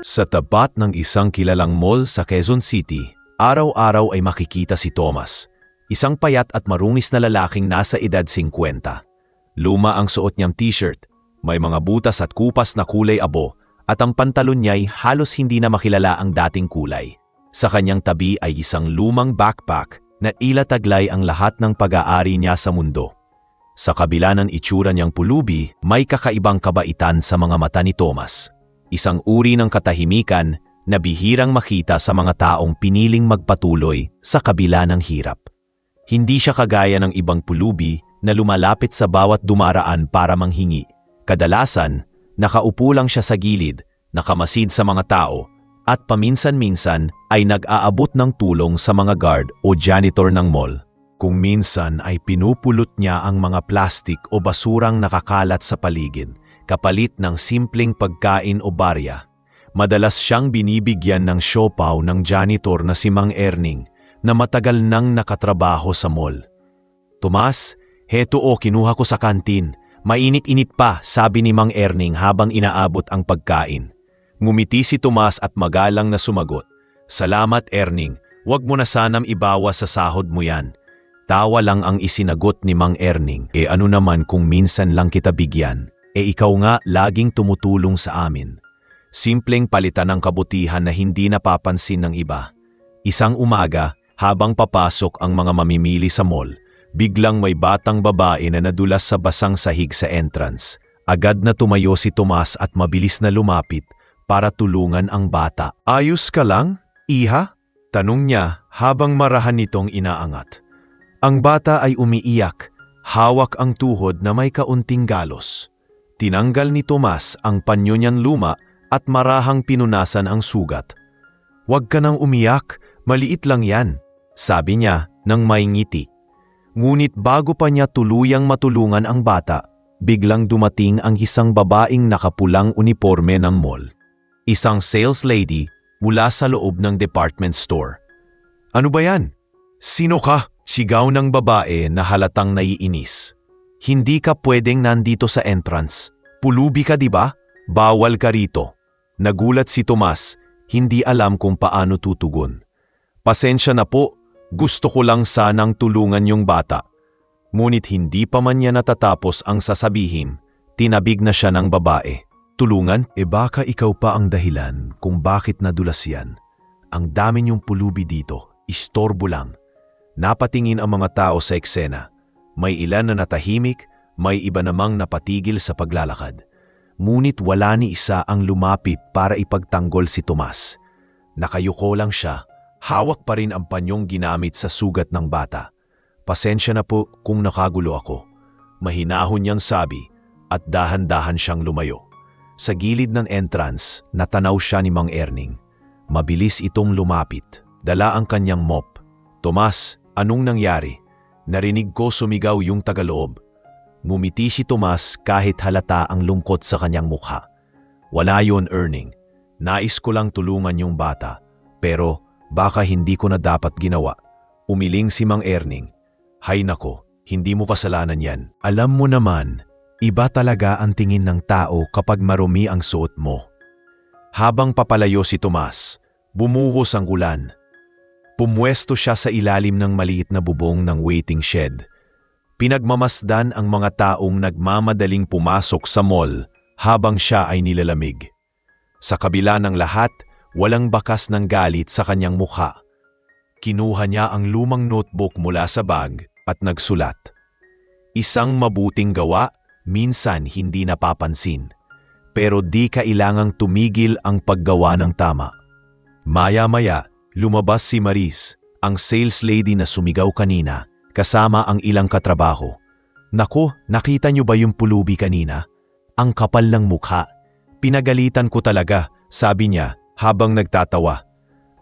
Sa tapat ng isang kilalang mall sa Quezon City, araw-araw ay makikita si Thomas, isang payat at marungis na lalaking nasa edad 50. Luma ang suot niyang t-shirt, may mga butas at kupas na kulay abo at ang pantalon niya'y halos hindi na makilala ang dating kulay. Sa kanyang tabi ay isang lumang backpack na tila taglay ang lahat ng pag-aari niya sa mundo. Sa kabila ng itsura niyang pulubi, may kakaibang kabaitan sa mga mata ni Thomas. Isang uri ng katahimikan na bihirang makita sa mga taong piniling magpatuloy sa kabila ng hirap. Hindi siya kagaya ng ibang pulubi na lumalapit sa bawat dumaraan para manghingi. Kadalasan, nakaupo lang siya sa gilid, nakamasid sa mga tao, at paminsan-minsan ay nag-aabot ng tulong sa mga guard o janitor ng mall. Kung minsan ay pinupulot niya ang mga plastik o basurang nakakalat sa paligid, kapalit ng simpleng pagkain o barya. Madalas siyang binibigyan ng siopaw ng janitor na si Mang Erning na matagal nang nakatrabaho sa mall. "Tomas, heto kinuha ko sa kantin. Mainit-init pa," sabi ni Mang Erning habang inaabot ang pagkain. Ngumiti si Tomas at magalang na sumagot, "Salamat Erning, wag mo na sanang ibawas sa sahod mo yan." Tawa lang ang isinagot ni Mang Erning, ano naman kung minsan lang kita bigyan? Ikaw nga laging tumutulong sa amin. Simpleng palitan ng kabutihan na hindi napapansin ng iba. Isang umaga, habang papasok ang mga mamimili sa mall, biglang may batang babae na nadulas sa basang sahig sa entrance. Agad na tumayo si Tomas at mabilis na lumapit para tulungan ang bata. "Ayos ka lang, iha?" tanong niya habang marahan nitong inaangat. Ang bata ay umiiyak, hawak ang tuhod na may kaunting galos. Tinanggal ni Tomas ang panyo niyang luma at marahang pinunasan ang sugat. "Huwag ka nang umiyak, maliit lang yan," sabi niya nang may ngiti. Ngunit bago pa niya tuluyang matulungan ang bata, biglang dumating ang isang babaeng nakapulang uniforme ng mall. Isang sales lady mula sa loob ng department store. "Ano ba yan? Sino ka?" sigaw ng babae na halatang naiinis. "Hindi ka pwedeng nandito sa entrance. Pulubi ka, di ba? Bawal ka rito." Nagulat si Tomas, hindi alam kung paano tutugon. "Pasensya na po, gusto ko lang sanang tulungan yung bata." Ngunit hindi pa man niya natatapos ang sasabihin, tinabig na siya ng babae. "Tulungan? Baka ikaw pa ang dahilan kung bakit nadulas yan. Ang dami niyong pulubi dito, istorbo lang." Napatingin ang mga tao sa eksena. May ilan na natahimik, may iba namang napatigil sa paglalakad. Ngunit wala ni isa ang lumapit para ipagtanggol si Tomas. Nakayuko lang siya, hawak pa rin ang panyong ginamit sa sugat ng bata. "Pasensya na po kung nakagulo ako," mahinahon niyang sabi at dahan-dahan siyang lumayo. Sa gilid ng entrance, natanaw siya ni Mang Erning. Mabilis itong lumapit, dala ang kanyang mop. "Tomas, anong nangyari?" "Narinig ko sumigaw yung tagaloob." Ngumiti si Tomas kahit halata ang lungkot sa kanyang mukha. "Wala yun, Erning. Nais ko lang tulungan yung bata, pero baka hindi ko na dapat ginawa." Umiling si Mang Erning. "Hay nako, hindi mo kasalanan yan. Alam mo naman, iba talaga ang tingin ng tao kapag marumi ang suot mo." Habang papalayo si Tomas, bumuhos ang ulan. Pumwesto siya sa ilalim ng maliit na bubong ng waiting shed. Pinagmamasdan ang mga taong nagmamadaling pumasok sa mall habang siya ay nilalamig. Sa kabila ng lahat, walang bakas ng galit sa kanyang mukha. Kinuha niya ang lumang notebook mula sa bag at nagsulat. Isang mabuting gawa, minsan hindi napapansin. Pero di kailangang tumigil ang paggawa ng tama. Maya-maya, lumabas si Maris, ang sales lady na sumigaw kanina, kasama ang ilang katrabaho. "Naku, nakita niyo ba yung pulubi kanina? Ang kapal ng mukha. Pinagalitan ko talaga," sabi niya habang nagtatawa.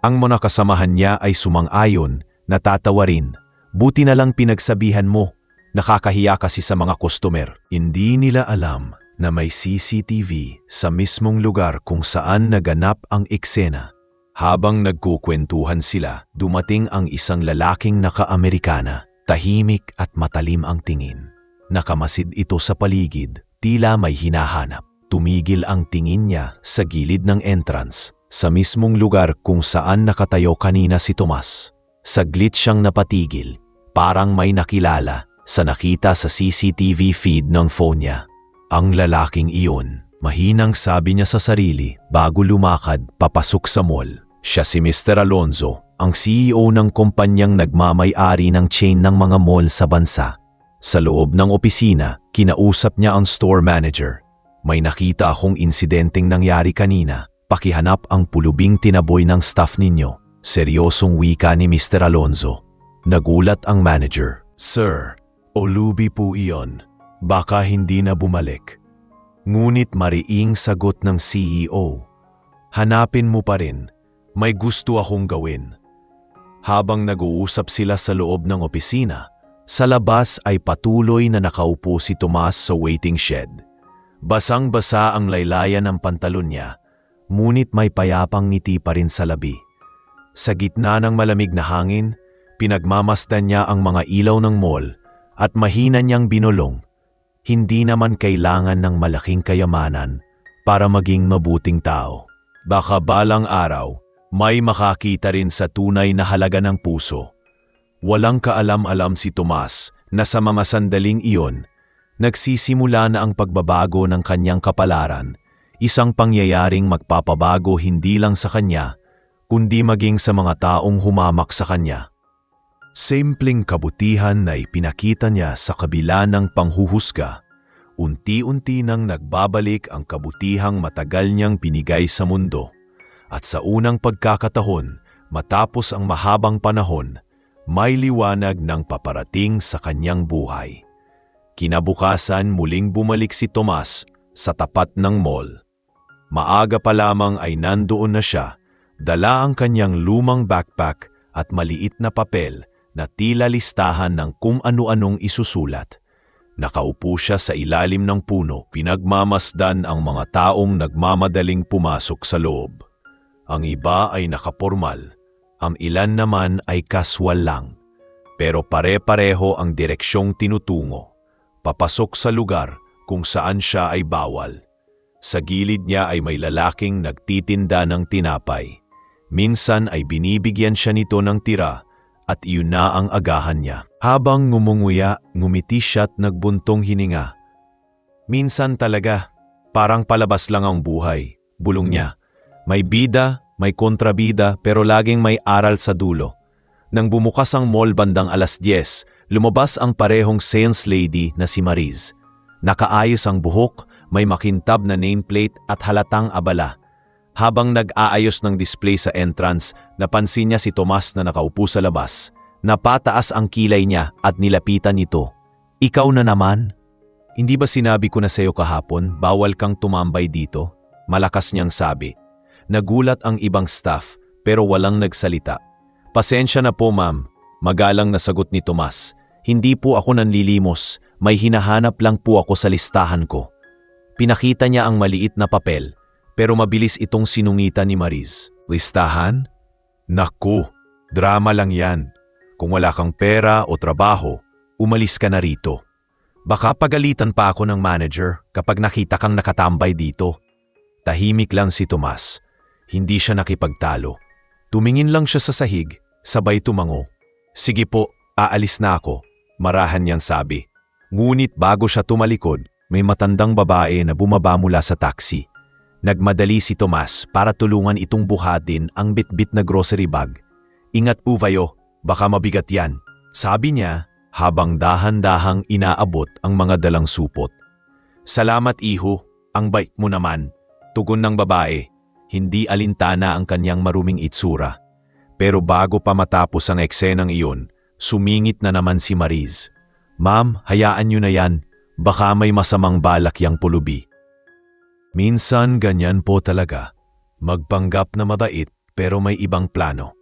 Ang mga kasamahan niya ay sumang-ayon, natatawa rin. "Buti na lang pinagsabihan mo. Nakakahiya kasi sa mga customer." Hindi nila alam na may CCTV sa mismong lugar kung saan naganap ang eksena. Habang nagkukwentuhan sila, dumating ang isang lalaking naka-Amerikana. Tahimik at matalim ang tingin. Nakamasid ito sa paligid, tila may hinahanap. Tumigil ang tingin niya sa gilid ng entrance, sa mismong lugar kung saan nakatayo kanina si Tomas. Saglit siyang napatigil, parang may nakilala sa nakita sa CCTV feed ng phone niya. Ang lalaking iyon, mahinang sabi niya sa sarili bago lumakad papasok sa mall. Siya si Mr. Alonzo, ang CEO ng kumpanyang nagmamay-ari ng chain ng mga mall sa bansa. Sa loob ng opisina, kinausap niya ang store manager. May nakita akong insidenteng nangyari kanina. Pakihanap ang pulubing tinaboy ng staff ninyo. Seryosong wika ni Mr. Alonzo. Nagulat ang manager. Sir, olubi po iyon. Baka hindi na bumalik. Ngunit mariing sagot ng CEO. Hanapin mo pa rin. May gusto akong gawin. Habang nag-uusap sila sa loob ng opisina, sa labas ay patuloy na nakaupo si Tomas sa waiting shed. Basang-basa ang laylayan ng pantalon niya, ngunit may payapang ngiti pa rin sa labi. Sa gitna ng malamig na hangin, pinagmamasdan niya ang mga ilaw ng mall at mahina niyang binulong. Hindi naman kailangan ng malaking kayamanan para maging mabuting tao. Baka balang araw, may makakita rin sa tunay na halaga ng puso. Walang kaalam-alam si Tomas na sa mga sandaling iyon, nagsisimula na ang pagbabago ng kanyang kapalaran, isang pangyayaring magpapabago hindi lang sa kanya, kundi maging sa mga taong humamak sa kanya. Simpleng kabutihan na ipinakita niya sa kabila ng panghuhusga, unti-unti nang nagbabalik ang kabutihang matagal niyang pinigay sa mundo. At sa unang pagkakataon, matapos ang mahabang panahon, may liwanag ng paparating sa kanyang buhay. Kinabukasan muling bumalik si Tomas sa tapat ng mall. Maaga pa lamang ay nandoon na siya, dala ang kanyang lumang backpack at maliit na papel na tila listahan ng kung ano-anong isusulat. Nakaupo siya sa ilalim ng puno, pinagmamasdan ang mga taong nagmamadaling pumasok sa loob. Ang iba ay nakapormal, ang ilan naman ay kaswal lang, pero pare-pareho ang direksyong tinutungo. Papasok sa lugar kung saan siya ay bawal. Sa gilid niya ay may lalaking nagtitinda ng tinapay. Minsan ay binibigyan siya nito ng tira at iyon na ang agahan niya. Habang ngumunguya, ngumiti siya at nagbuntong hininga. Minsan talaga, parang palabas lang ang buhay, bulong niya. May bida, may kontrabida pero laging may aral sa dulo. Nang bumukas ang mall bandang 10:00, lumabas ang parehong sales lady na si Mariz. Nakaayos ang buhok, may makintab na nameplate at halatang abala. Habang nag-aayos ng display sa entrance, napansin niya si Tomas na nakaupo sa labas. Napataas ang kilay niya at nilapitan ito. Ikaw na naman? Hindi ba sinabi ko na sa iyo kahapon, bawal kang tumambay dito? Malakas niyang sabi. Nagulat ang ibang staff pero walang nagsalita. Pasensya na po ma'am, magalang na sagot ni Tomas. Hindi po ako nanlilimos, may hinahanap lang po ako sa listahan ko. Pinakita niya ang maliit na papel, pero mabilis itong sinungitan ni Mariz. Listahan? Naku, drama lang yan. Kung wala kang pera o trabaho, umalis ka na rito. Baka pagalitan pa ako ng manager kapag nakita kang nakatambay dito. Tahimik lang si Tomas. Hindi siya nakipagtalo. Tumingin lang siya sa sahig, sabay tumango. Sige po, aalis na ako, marahan niyang sabi. Ngunit bago siya tumalikod, may matandang babae na bumaba mula sa taxi. Nagmadali si Tomas para tulungan itong buhatin ang bitbit na grocery bag. Ingat po kayo, baka mabigat yan, sabi niya habang dahan-dahang inaabot ang mga dalang supot. Salamat iho, ang bait mo naman, tugon ng babae. Hindi alintana ang kanyang maruming itsura. Pero bago pa matapos ang eksenang iyon, sumingit na naman si Mariz. Ma'am, hayaan niyo na yan. Baka may masamang balak yang pulubi. Minsan ganyan po talaga. Magpanggap na mabait pero may ibang plano.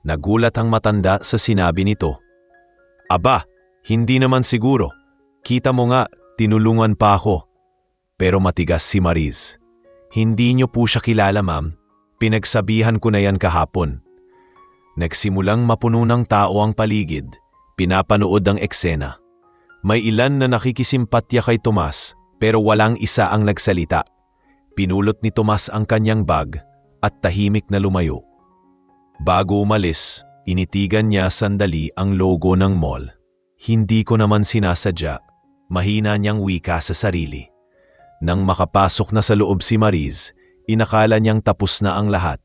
Nagulat ang matanda sa sinabi nito. Aba, hindi naman siguro. Kita mo nga, tinulungan pa ako. Pero matigas si Mariz. Hindi niyo po siya kilala ma'am. Pinagsabihan ko na yan kahapon. Nagsimulang mapuno ng tao ang paligid. Pinapanood ang eksena. May ilan na nakikisimpatya kay Tomas Pero walang isa ang nagsalita. Pinulot ni Tomas ang kanyang bag at tahimik na lumayo. Bago umalis, initigan niya sandali ang logo ng mall. Hindi ko naman sinasadya, mahina niyang wika sa sarili. Nang makapasok na sa loob si Mariz, inakala niyang tapos na ang lahat.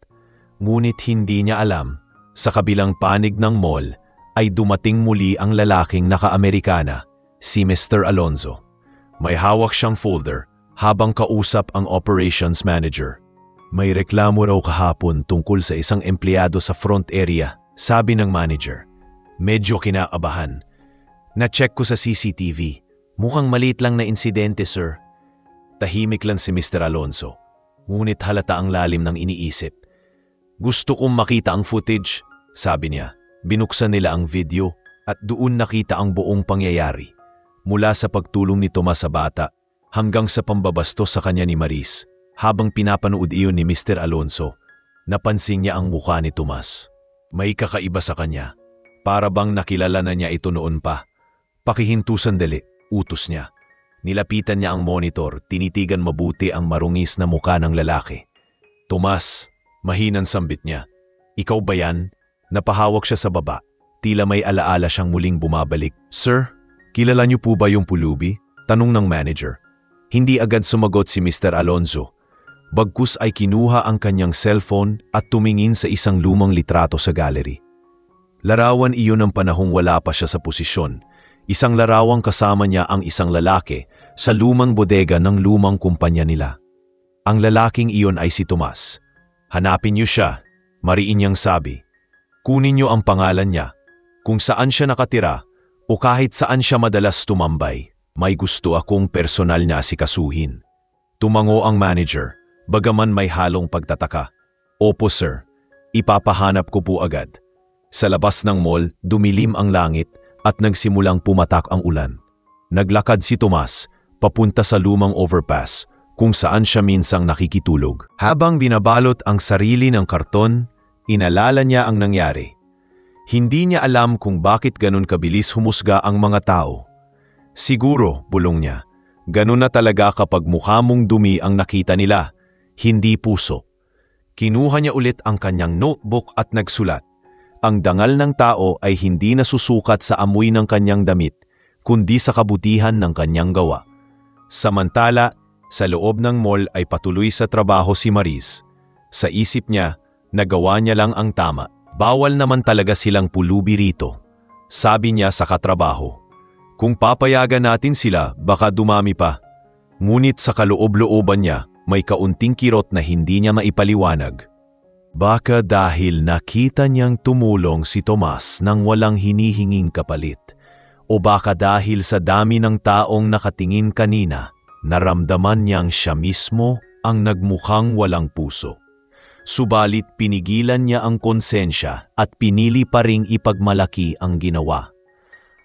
Ngunit hindi niya alam, sa kabilang panig ng mall ay dumating muli ang lalaking naka-Amerikana, si Mr. Alonzo. May hawak siyang folder habang kausap ang operations manager. May reklamo raw kahapon tungkol sa isang empleyado sa front area, sabi ng manager. Medyo kinaabahan. Na-check ko sa CCTV. Mukhang maliit lang na insidente, sir. Tahimik lang si Mr. Alonzo. Ngunit halata ang lalim ng iniisip. Gusto kong makita ang footage, sabi niya. Binuksan nila ang video at doon nakita ang buong pangyayari. Mula sa pagtulong ni Tomas sa bata hanggang sa pambabastos sa kanya ni Mariz. Habang pinapanood iyon ni Mr. Alonzo, napansin niya ang mukha ni Tomas. May kakaiba sa kanya. Para bang nakilala na niya ito noon pa. Pakihinto sandali, utos niya. Nilapitan niya ang monitor, tinitigan mabuti ang marungis na mukha ng lalaki. Tomas, mahinang sambit niya. Ikaw ba yan? Napahawak siya sa baba. Tila may alaala siyang muling bumabalik. Sir, kilala niyo po ba yung pulubi? Tanong ng manager. Hindi agad sumagot si Mr. Alonzo. Bagkus ay kinuha ang kanyang cellphone at tumingin sa isang lumang litrato sa gallery. Larawan iyon ng panahong wala pa siya sa posisyon. Isang larawang kasama niya ang isang lalaki sa lumang bodega ng lumang kumpanya nila. Ang lalaking iyon ay si Tomas. Hanapin niyo siya, mariin niyang sabi. Kunin niyo ang pangalan niya, kung saan siya nakatira o kahit saan siya madalas tumambay. May gusto akong personal na asikasuhin. Tumango ang manager. Bagaman may halong pagtataka. Opo sir, ipapahanap ko po agad. Sa labas ng mall, dumilim ang langit at nagsimulang pumatak ang ulan. Naglakad si Tomas papunta sa lumang overpass kung saan siya minsang nakikitulog. Habang binabalot ang sarili ng karton, inalala niya ang nangyari. Hindi niya alam kung bakit ganun kabilis humusga ang mga tao. Siguro, bulong niya, ganun na talaga kapag mukha mong dumi ang nakita nila. Hindi puso. Kinuha niya ulit ang kanyang notebook at nagsulat. Ang dangal ng tao ay hindi nasusukat sa amoy ng kanyang damit, kundi sa kabutihan ng kanyang gawa. Samantala, sa loob ng mall ay patuloy sa trabaho si Mariz. Sa isip niya, nagawa niya lang ang tama. Bawal naman talaga silang pulubi rito. Sabi niya sa katrabaho. Kung papayagan natin sila, baka dumami pa. Ngunit sa kaloob-looban niya, may kaunting kirot na hindi niya maipaliwanag. Baka dahil nakita niyang tumulong si Tomas nang walang hinihinging kapalit. O baka dahil sa dami ng taong nakatingin kanina, naramdaman niyang siya mismo ang nagmukhang walang puso. Subalit pinigilan niya ang konsensya at pinili pa ring ipagmalaki ang ginawa.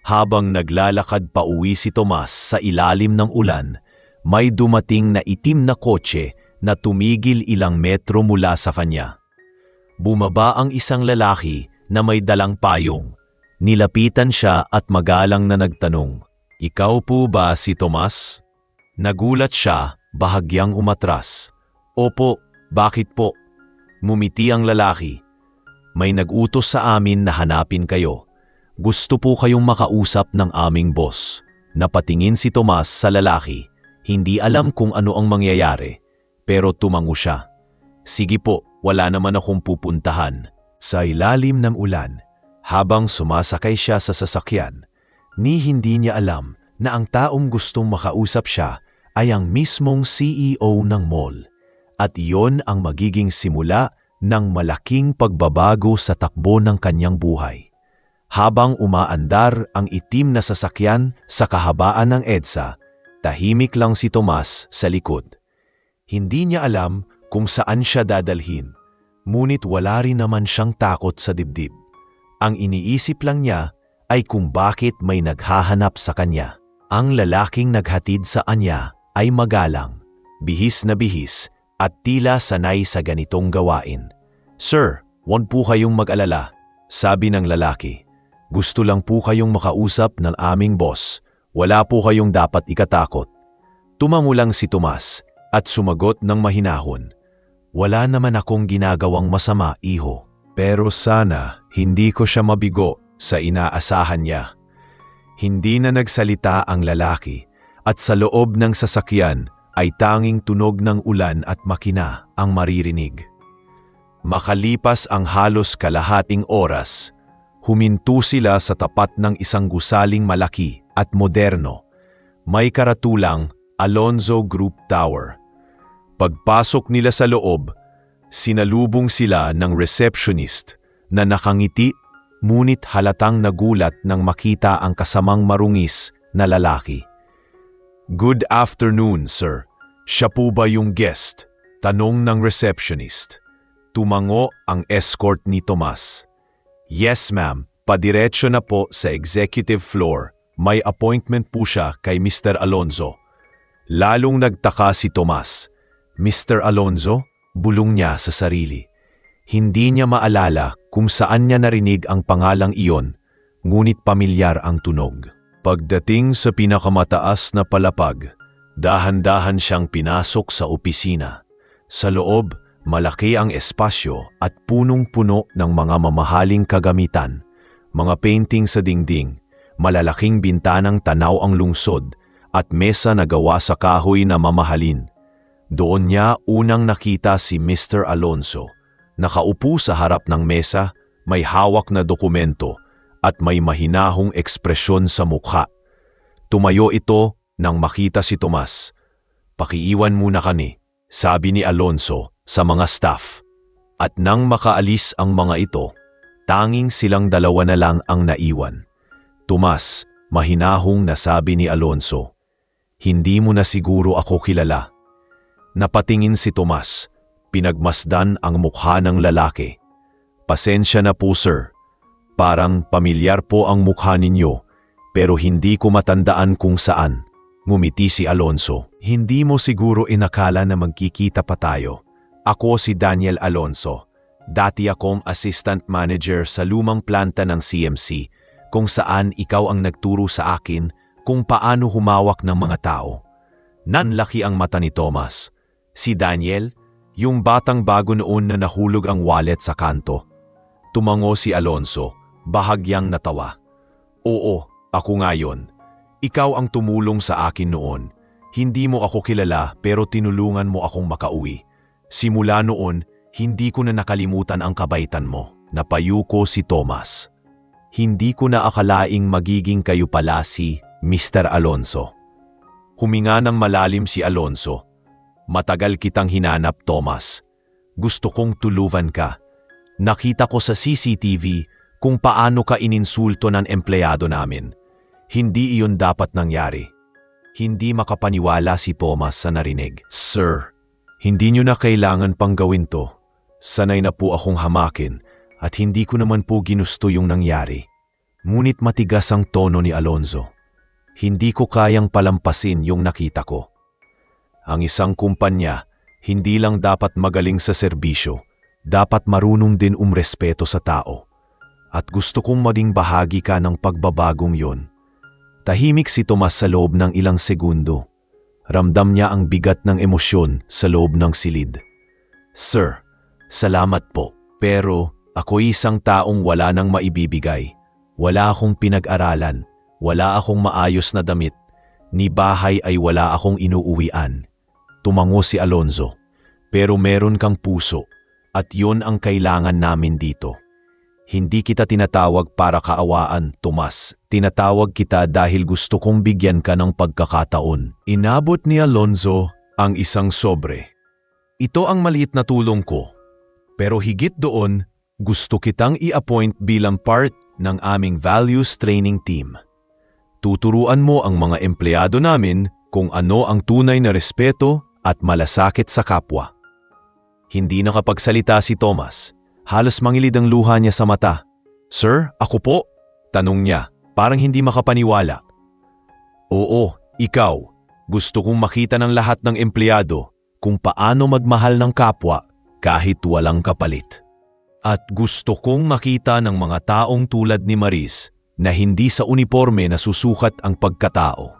Habang naglalakad pa uwi si Tomas sa ilalim ng ulan, may dumating na itim na kotse na tumigil ilang metro mula sa kanya. Bumaba ang isang lalaki na may dalang payong. Nilapitan siya at magalang na nagtanong, "Ikaw po ba si Tomas?" Nagulat siya, bahagyang umatras. "Opo, bakit po?" Mumiti ang lalaki. "May nag-utos sa amin na hanapin kayo. Gusto po kayong makausap ng aming boss." Napatingin si Tomas sa lalaki. Hindi alam kung ano ang mangyayari, pero tumango siya. "Sige po, wala naman akong pupuntahan." Sa ilalim ng ulan, habang sumasakay siya sa sasakyan, hindi niya alam na ang taong gustong makausap siya ay ang mismong CEO ng mall. At iyon ang magiging simula ng malaking pagbabago sa takbo ng kanyang buhay. Habang umaandar ang itim na sasakyan sa kahabaan ng EDSA, tahimik lang si Tomas sa likod. Hindi niya alam kung saan siya dadalhin, ngunit wala rin naman siyang takot sa dibdib. Ang iniisip lang niya ay kung bakit may naghahanap sa kanya. Ang lalaking naghatid sa kanya ay magalang, bihis na bihis at tila sanay sa ganitong gawain. "Sir, huwag po kayong mag-alala," sabi ng lalaki. "Gusto lang po kayong makausap ng aming boss. Wala po kayong dapat ikatakot." Tumango lang si Tomas at sumagot ng mahinahon. Wala naman akong ginagawang masama, iho. Pero sana hindi ko siya mabigo sa inaasahan niya. Hindi na nagsalita ang lalaki at sa loob ng sasakyan ay tanging tunog ng ulan at makina ang maririnig. Makalipas ang halos kalahating oras, huminto sila sa tapat ng isang gusaling malaki at moderno. May karatulang Alonzo Group Tower. Pagpasok nila sa loob, sinalubong sila ng receptionist na nakangiti ngunit halatang nagulat nang makita ang kasamang marungis na lalaki. "Good afternoon, sir. Siya po ba yung guest?" Tanong ng receptionist. Tumango ang escort ni Tomas. "Yes, ma'am. Padiretso na po sa executive floor. May appointment po siya kay Mr. Alonzo." Lalong nagtaka si Tomas. "Mr. Alonzo?" Bulong niya sa sarili. Hindi niya maalala kung saan niya narinig ang pangalang iyon, ngunit pamilyar ang tunog. Pagdating sa pinakamataas na palapag, dahan-dahan siyang pinasok sa opisina. Sa loob, malaki ang espasyo at punong-puno ng mga mamahaling kagamitan, mga painting sa dingding, malalaking bintanang tanaw ang lungsod, at mesa na gawa sa kahoy na mamahalin. Doon niya unang nakita si Mr. Alonzo. Nakaupo sa harap ng mesa, may hawak na dokumento at may mahinahong ekspresyon sa mukha. Tumayo ito nang makita si Tomas. "Pakiiwan muna kami," sabi ni Alonzo sa mga staff. At nang makaalis ang mga ito, tanging silang dalawa na lang ang naiwan. "Tomas," mahinahong nasabi ni Alonzo, "hindi mo na siguro ako kilala." Napatingin si Tomas, pinagmasdan ang mukha ng lalaki. "Pasensya na po, sir. Parang pamilyar po ang mukha ninyo, pero hindi ko matandaan kung saan." Ngumiti si Alonzo. "Hindi mo siguro inakala na magkikita pa tayo. Ako si Daniel Alonzo. Dati akong assistant manager sa lumang planta ng CMC, kung saan ikaw ang nagturo sa akin kung paano humawak ng mga tao." Nanlaki ang mata ni Tomas. Si Daniel, yung batang bago noon na nahulog ang wallet sa kanto. Tumango si Alonzo, bahagyang natawa. "Oo, ako nga yun. Ikaw ang tumulong sa akin noon. Hindi mo ako kilala pero tinulungan mo akong makauwi. Simula noon, hindi ko na nakalimutan ang kabaitan mo." Napayuko si Tomas. "Hindi ko na akalaing magiging kayo pala si Mr. Alonzo." Huminga ng malalim si Alonzo. "Matagal kitang hinanap, Tomas. Gusto kong tuluvan ka. Nakita ko sa CCTV kung paano ka ininsulto ng empleyado namin. Hindi iyon dapat nangyari." Hindi makapaniwala si Tomas sa narinig. "Sir, hindi niyo na kailangan pang gawin to. Sanay na po akong hamakin at hindi ko naman po ginusto yung nangyari." Ngunit matigas ang tono ni Alonzo. "Hindi ko kayang palampasin yung nakita ko. Ang isang kumpanya, hindi lang dapat magaling sa serbisyo, dapat marunong din umrespeto sa tao. At gusto kong maging bahagi ka ng pagbabagong yon." Tahimik si Tomas sa loob ng ilang segundo. Ramdam niya ang bigat ng emosyon sa loob ng silid. "Sir, salamat po, pero ako isang taong wala nang maibibigay. Wala akong pinag-aralan. Wala akong maayos na damit, ni bahay ay wala akong inuuwian." Tumango si Alonzo. "Pero meron kang puso at yun ang kailangan namin dito. Hindi kita tinatawag para kaawaan, Tomas. Tinatawag kita dahil gusto kong bigyan ka ng pagkakataon." Inabot ni Alonzo ang isang sobre. "Ito ang maliit na tulong ko. Pero higit doon, gusto kitang i-appoint bilang part ng aming values training team. Tuturuan mo ang mga empleyado namin kung ano ang tunay na respeto at malasakit sa kapwa." Hindi nakapagsalita si Tomas. Halos mangilid ang luha niya sa mata. "Sir, ako po?" tanong niya, parang hindi makapaniwala. "Oo, ikaw. Gusto kong makita ng lahat ng empleyado kung paano magmahal ng kapwa kahit walang kapalit. At gusto kong makita ng mga taong tulad ni Maris na hindi sa uniforme na susukat ang pagkatao."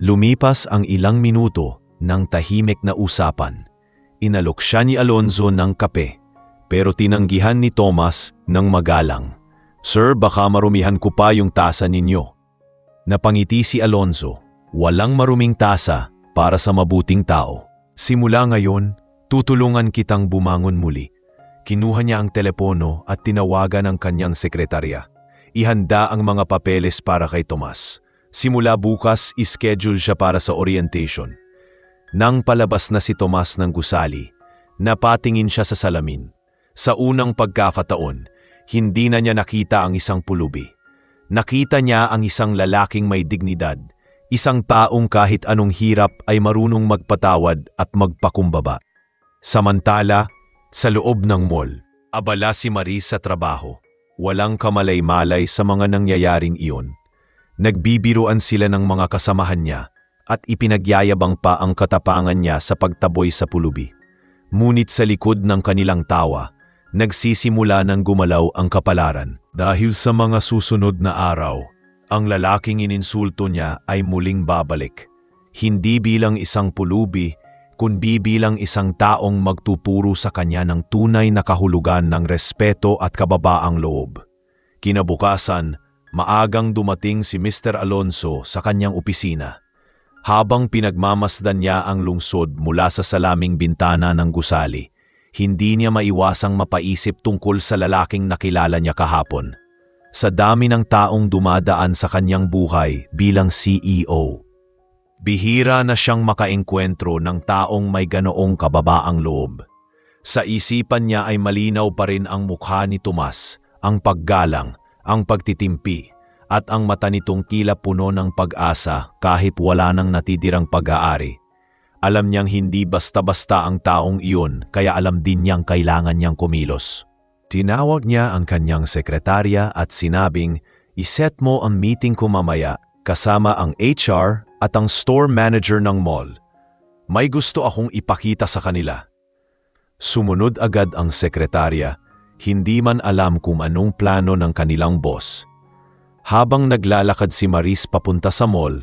Lumipas ang ilang minuto ng tahimik na usapan. Inalok siya ni Alonzo ng kape, pero tinanggihan ni Tomas ng magalang. "Sir, baka marumihan ko pa yung tasa ninyo." Napangiti si Alonzo. "Walang maruming tasa para sa mabuting tao. Simula ngayon, tutulungan kitang bumangon muli." Kinuha niya ang telepono at tinawagan ang kanyang sekretarya. Ihanda ang mga papeles para kay Tomas. Simula bukas, ischedule siya para sa orientation. Nang palabas na si Tomas ng gusali, napatingin siya sa salamin. Sa unang pagkakataon, hindi na niya nakita ang isang pulubi. Nakita niya ang isang lalaking may dignidad, isang taong kahit anong hirap ay marunong magpatawad at magpakumbaba. Samantala, sa loob ng mall, abala si Maris sa trabaho. Walang kamalay-malay sa mga nangyayaring iyon. Nagbibiruan sila ng mga kasamahan niya at ipinagyayabang pa ang katapangan niya sa pagtaboy sa pulubi. Ngunit sa likod ng kanilang tawa, nagsisimula ng gumalaw ang kapalaran. Dahil sa mga susunod na araw, ang lalaking ininsulto niya ay muling babalik. Hindi bilang isang pulubi, kundi bilang isang taong magtuturo sa kanya ng tunay na kahulugan ng respeto at kababaang loob. Kinabukasan, maagang dumating si Mr. Alonzo sa kanyang opisina. Habang pinagmamasdan niya ang lungsod mula sa salaming bintana ng gusali, hindi niya maiwasang mapaisip tungkol sa lalaking nakilala niya kahapon. Sa dami ng taong dumadaan sa kanyang buhay bilang CEO, bihira na siyang makaengkwentro ng taong may ganoong kababaang loob. Sa isipan niya ay malinaw pa rin ang mukha ni Tomas, ang paggalang, ang pagtitimpi, at ang mata nitong tila puno ng pag-asa kahit wala nang natitirang pag-aari. Alam niyang hindi basta-basta ang taong iyon, kaya alam din niyang kailangan niyang kumilos. Tinawag niya ang kanyang sekretarya at sinabing, "Iset mo ang meeting ko mamaya kasama ang HR at ang store manager ng mall. May gusto akong ipakita sa kanila." Sumunod agad ang sekretarya, hindi man alam kung anong plano ng kanilang boss. Habang naglalakad si Maris papunta sa mall,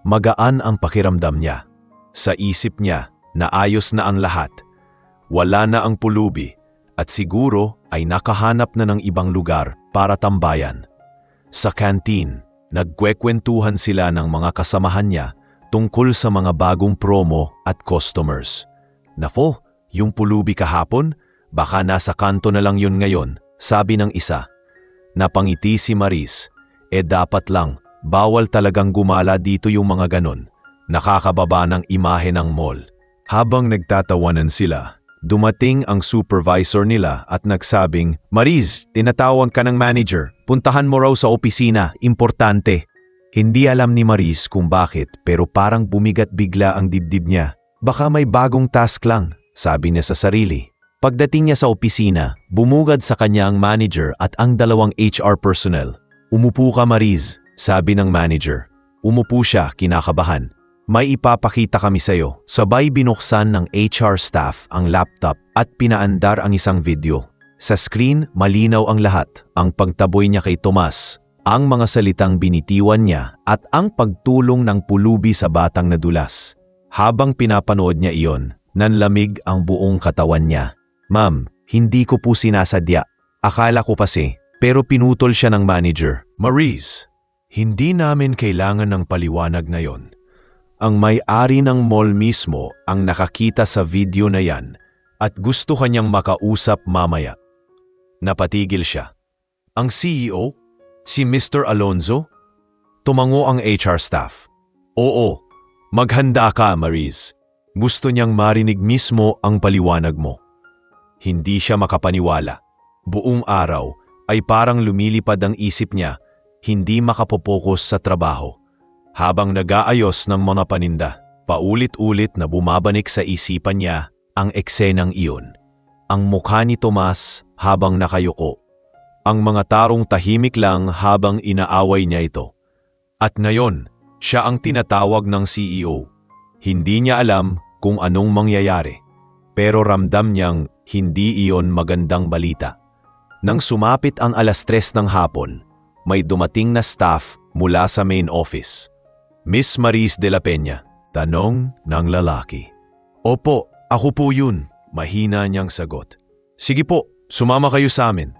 magaan ang pakiramdam niya. Sa isip niya, naayos na ang lahat. Wala na ang pulubi at siguro ay nakahanap na ng ibang lugar para tambayan. Sa canteen, nagkwekwentuhan sila ng mga kasamahan niya tungkol sa mga bagong promo at customers. "Nako, yung pulubi kahapon, baka nasa kanto na lang yun ngayon," sabi ng isa. Napangiti si Maris. Dapat lang, bawal talagang gumala dito yung mga ganon. Nakakababa ng imahe ng mall. Habang nagtatawanan sila, dumating ang supervisor nila at nagsabing, "Maris, tinatawag ka ng manager. Puntahan mo raw sa opisina, importante." Hindi alam ni Maris kung bakit, pero parang bumigat bigla ang dibdib niya. Baka may bagong task lang, sabi niya sa sarili. Pagdating niya sa opisina, bumugad sa kanya ang manager at ang dalawang HR personnel. "Umupo ka, Maris," sabi ng manager. Umupo siya, kinakabahan. "May ipapakita kami sa'yo." Sabay binuksan ng HR staff ang laptop at pinaandar ang isang video. Sa screen, malinaw ang lahat, ang pagtaboy niya kay Tomas, ang mga salitang binitiwan niya at ang pagtulong ng pulubi sa batang nadulas. Habang pinapanood niya iyon, nanlamig ang buong katawan niya. "Ma'am, hindi ko po sinasadya. Akala ko kasi," pero pinutol siya ng manager. "Maris, hindi namin kailangan ng paliwanag ngayon. Ang may-ari ng mall mismo ang nakakita sa video na yan at gusto kanyang makausap mamaya." Napatigil siya. "Ang CEO? Si Mr. Alonzo?" Tumango ang HR staff. "Oo, maghanda ka, Maris. Gusto niyang marinig mismo ang paliwanag mo." Hindi siya makapaniwala. Buong araw ay parang lumilipad ang isip niya, hindi makapopokus sa trabaho. Habang nag-aayos ng mga paninda, paulit-ulit na bumabanik sa isipan niya ang eksenang iyon. Ang mukha ni Tomas habang nakayuko. Ang mga tarong tahimik lang habang inaaway niya ito. At ngayon, siya ang tinatawag ng CEO. Hindi niya alam kung anong mangyayari, pero ramdam niyang hindi iyon magandang balita. Nang sumapit ang 3:00 ng hapon, may dumating na staff mula sa main office. Miss Maris de la Peña, tanong ng lalaki. Opo, ako po yun, mahina niyang sagot. Sige po, sumama kayo sa amin.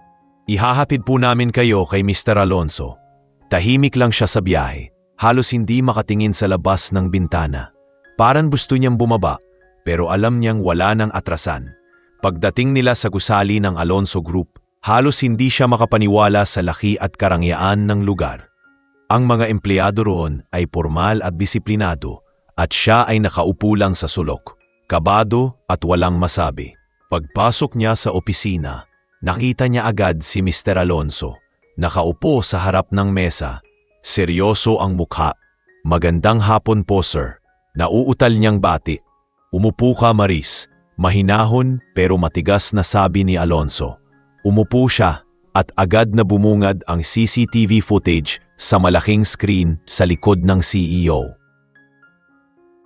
Ihahatid po namin kayo kay Mr. Alonso. Tahimik lang siya sa biyahe, halos hindi makatingin sa labas ng bintana. Parang gusto niyang bumaba, pero alam niyang wala nang atrasan. Pagdating nila sa gusali ng Alonso Group, halos hindi siya makapaniwala sa laki at karangyaan ng lugar. Ang mga empleyado roon ay formal at disiplinado at siya ay nakaupo lang sa sulok, kabado at walang masabi. Pagpasok niya sa opisina, nakita niya agad si Mr. Alonso. Nakaupo sa harap ng mesa. Seryoso ang mukha. Magandang hapon po, sir. Nauutal niyang bati. Umupo ka, Maris. Mahinahon pero matigas na sabi ni Alonso. Umupo siya at agad na bumungad ang CCTV footage sa malaking screen sa likod ng CEO.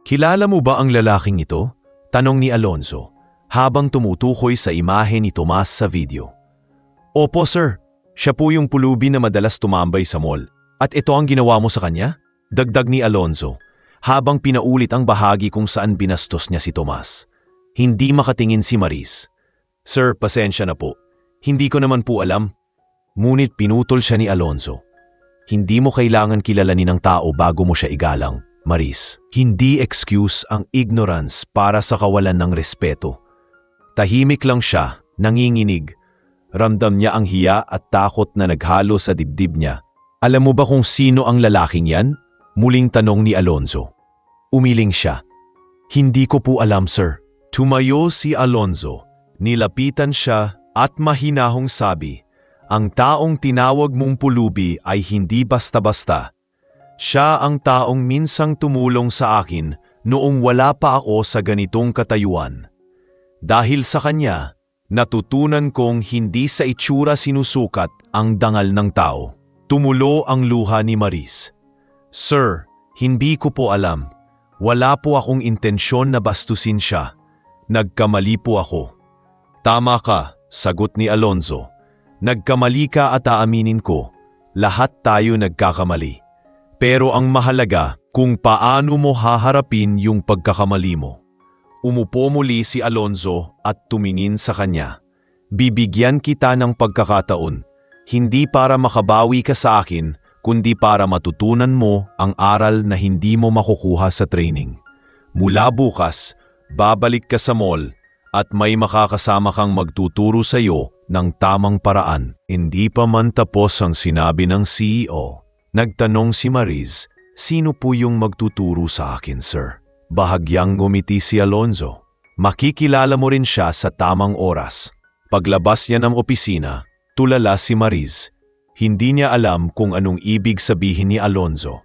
Kilala mo ba ang lalaking ito? Tanong ni Alonso habang tumutukoy sa imahe ni Tomas sa video. Opo sir, siya po yung pulubi na madalas tumambay sa mall. At ito ang ginawa mo sa kanya? Dagdag ni Alonso habang pinaulit ang bahagi kung saan binastos niya si Tomas. Hindi makatingin si Maris. Sir, pasensya na po. Hindi ko naman po alam. Ngunit pinutol siya ni Alonso. Hindi mo kailangan kilalanin ng tao bago mo siya igalang, Maris. Hindi excuse ang ignorance para sa kawalan ng respeto. Tahimik lang siya, nanginginig. Ramdam niya ang hiya at takot na naghalo sa dibdib niya. Alam mo ba kung sino ang lalaking yan? Muling tanong ni Alonso. Umiling siya. Hindi ko po alam, sir. Tumayo si Alonso. Nilapitan siya at mahinahong sabi, ang taong tinawag mong pulubi ay hindi basta-basta. Siya ang taong minsang tumulong sa akin noong wala pa ako sa ganitong katayuan. Dahil sa kanya, natutunan kong hindi sa itsura sinusukat ang dangal ng tao. Tumulo ang luha ni Maris. Sir, hindi ko po alam. Wala po akong intensyon na bastusin siya. Nagkamali po ako. Tama ka, sagot ni Alonso. Nagkamali ka at aaminin ko. Lahat tayo nagkakamali. Pero ang mahalaga kung paano mo haharapin yung pagkakamali mo. Umupo muli si Alonso at tumingin sa kanya. Bibigyan kita ng pagkakataon. Hindi para makabawi ka sa akin, kundi para matutunan mo ang aral na hindi mo makukuha sa training. Mula bukas, babalik ka sa mall at may makakasama kang magtuturo sa iyo ng tamang paraan. Hindi pa man tapos ang sinabi ng CEO. Nagtanong si Maris, sino po yung magtuturo sa akin, sir? Bahagyang ngumiti si Alonso. Makikilala mo rin siya sa tamang oras. Paglabas niya ng opisina, tulala si Maris. Hindi niya alam kung anong ibig sabihin ni Alonso.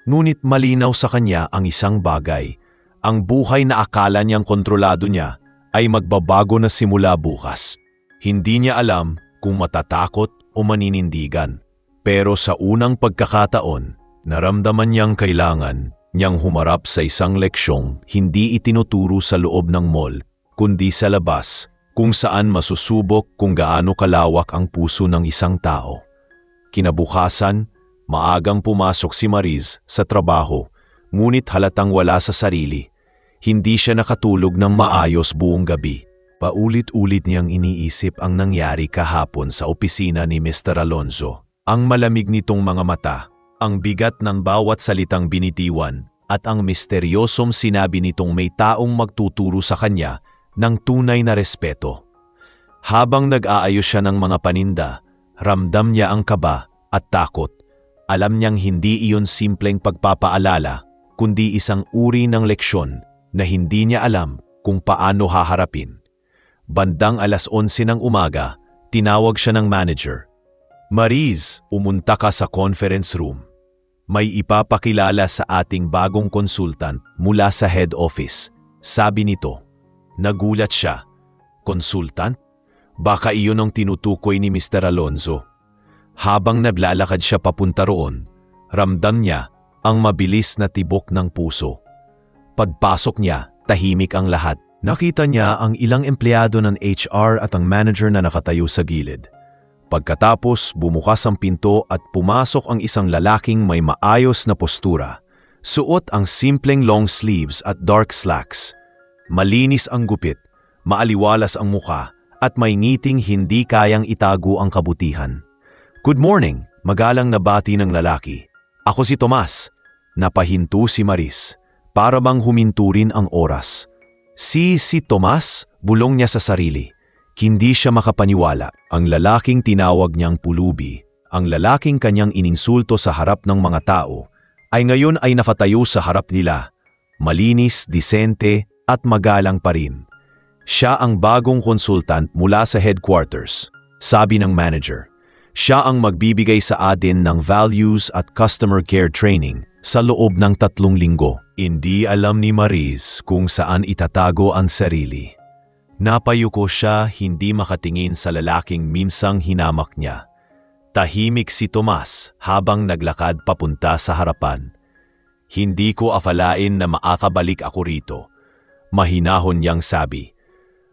Ngunit malinaw sa kanya ang isang bagay. Ang buhay na akala niyang kontrolado niya ay magbabago na simula bukas. Hindi niya alam kung matatakot o maninindigan. Pero sa unang pagkakataon, naramdaman niyang kailangan niyang humarap sa isang leksyong hindi itinuturo sa loob ng mall, kundi sa labas, kung saan masusubok kung gaano kalawak ang puso ng isang tao. Kinabukasan, maagang pumasok si Maris sa trabaho, ngunit halatang wala sa sarili. Hindi siya nakatulog ng maayos buong gabi. Paulit-ulit niyang iniisip ang nangyari kahapon sa opisina ni Mr. Alonso. Ang malamig nitong mga mata, ang bigat ng bawat salitang binitiwan, at ang misteryosong sinabi nitong may taong magtuturo sa kanya ng tunay na respeto. Habang nag-aayos siya ng mga paninda, ramdam niya ang kaba at takot. Alam niyang hindi iyon simpleng pagpapaalala, kundi isang uri ng leksyon na hindi niya alam kung paano haharapin. Bandang 11:00 ng umaga, tinawag siya ng manager. Maris, umunta ka sa conference room. May ipapakilala sa ating bagong konsultant mula sa head office, sabi nito. Nagulat siya. Konsultant? Baka iyon ang tinutukoy ni Mr. Alonso. Habang naglalakad siya papunta roon, ramdam niya ang mabilis na tibok ng puso. Pagpasok niya, tahimik ang lahat. Nakita niya ang ilang empleyado ng HR at ang manager na nakatayo sa gilid. Pagkatapos, bumukas ang pinto at pumasok ang isang lalaking may maayos na postura. Suot ang simpleng long sleeves at dark slacks. Malinis ang gupit, maaliwalas ang muka, at may ngiting hindi kayang itago ang kabutihan. "Good morning," magalang na bati ng lalaki. "Ako si Tomas." Napahinto si Maris, para bang huminto rin ang oras. Si Tomas, bulong niya sa sarili. Hindi siya makapaniwala. Ang lalaking tinawag niyang pulubi, ang lalaking kanyang ininsulto sa harap ng mga tao, ay ngayon ay nakatayo sa harap nila. Malinis, disente, at magalang pa rin. Siya ang bagong konsultant mula sa headquarters, sabi ng manager. Siya ang magbibigay sa atin ng values at customer care training sa loob ng 3 linggo. Hindi alam ni Maris kung saan itatago ang sarili. Napayuko siya, hindi makatingin sa lalaking minsang hinamak niya. Tahimik si Tomas habang naglakad papunta sa harapan. "Hindi ko akalain na makakabalik ako rito," mahinahon niyang sabi.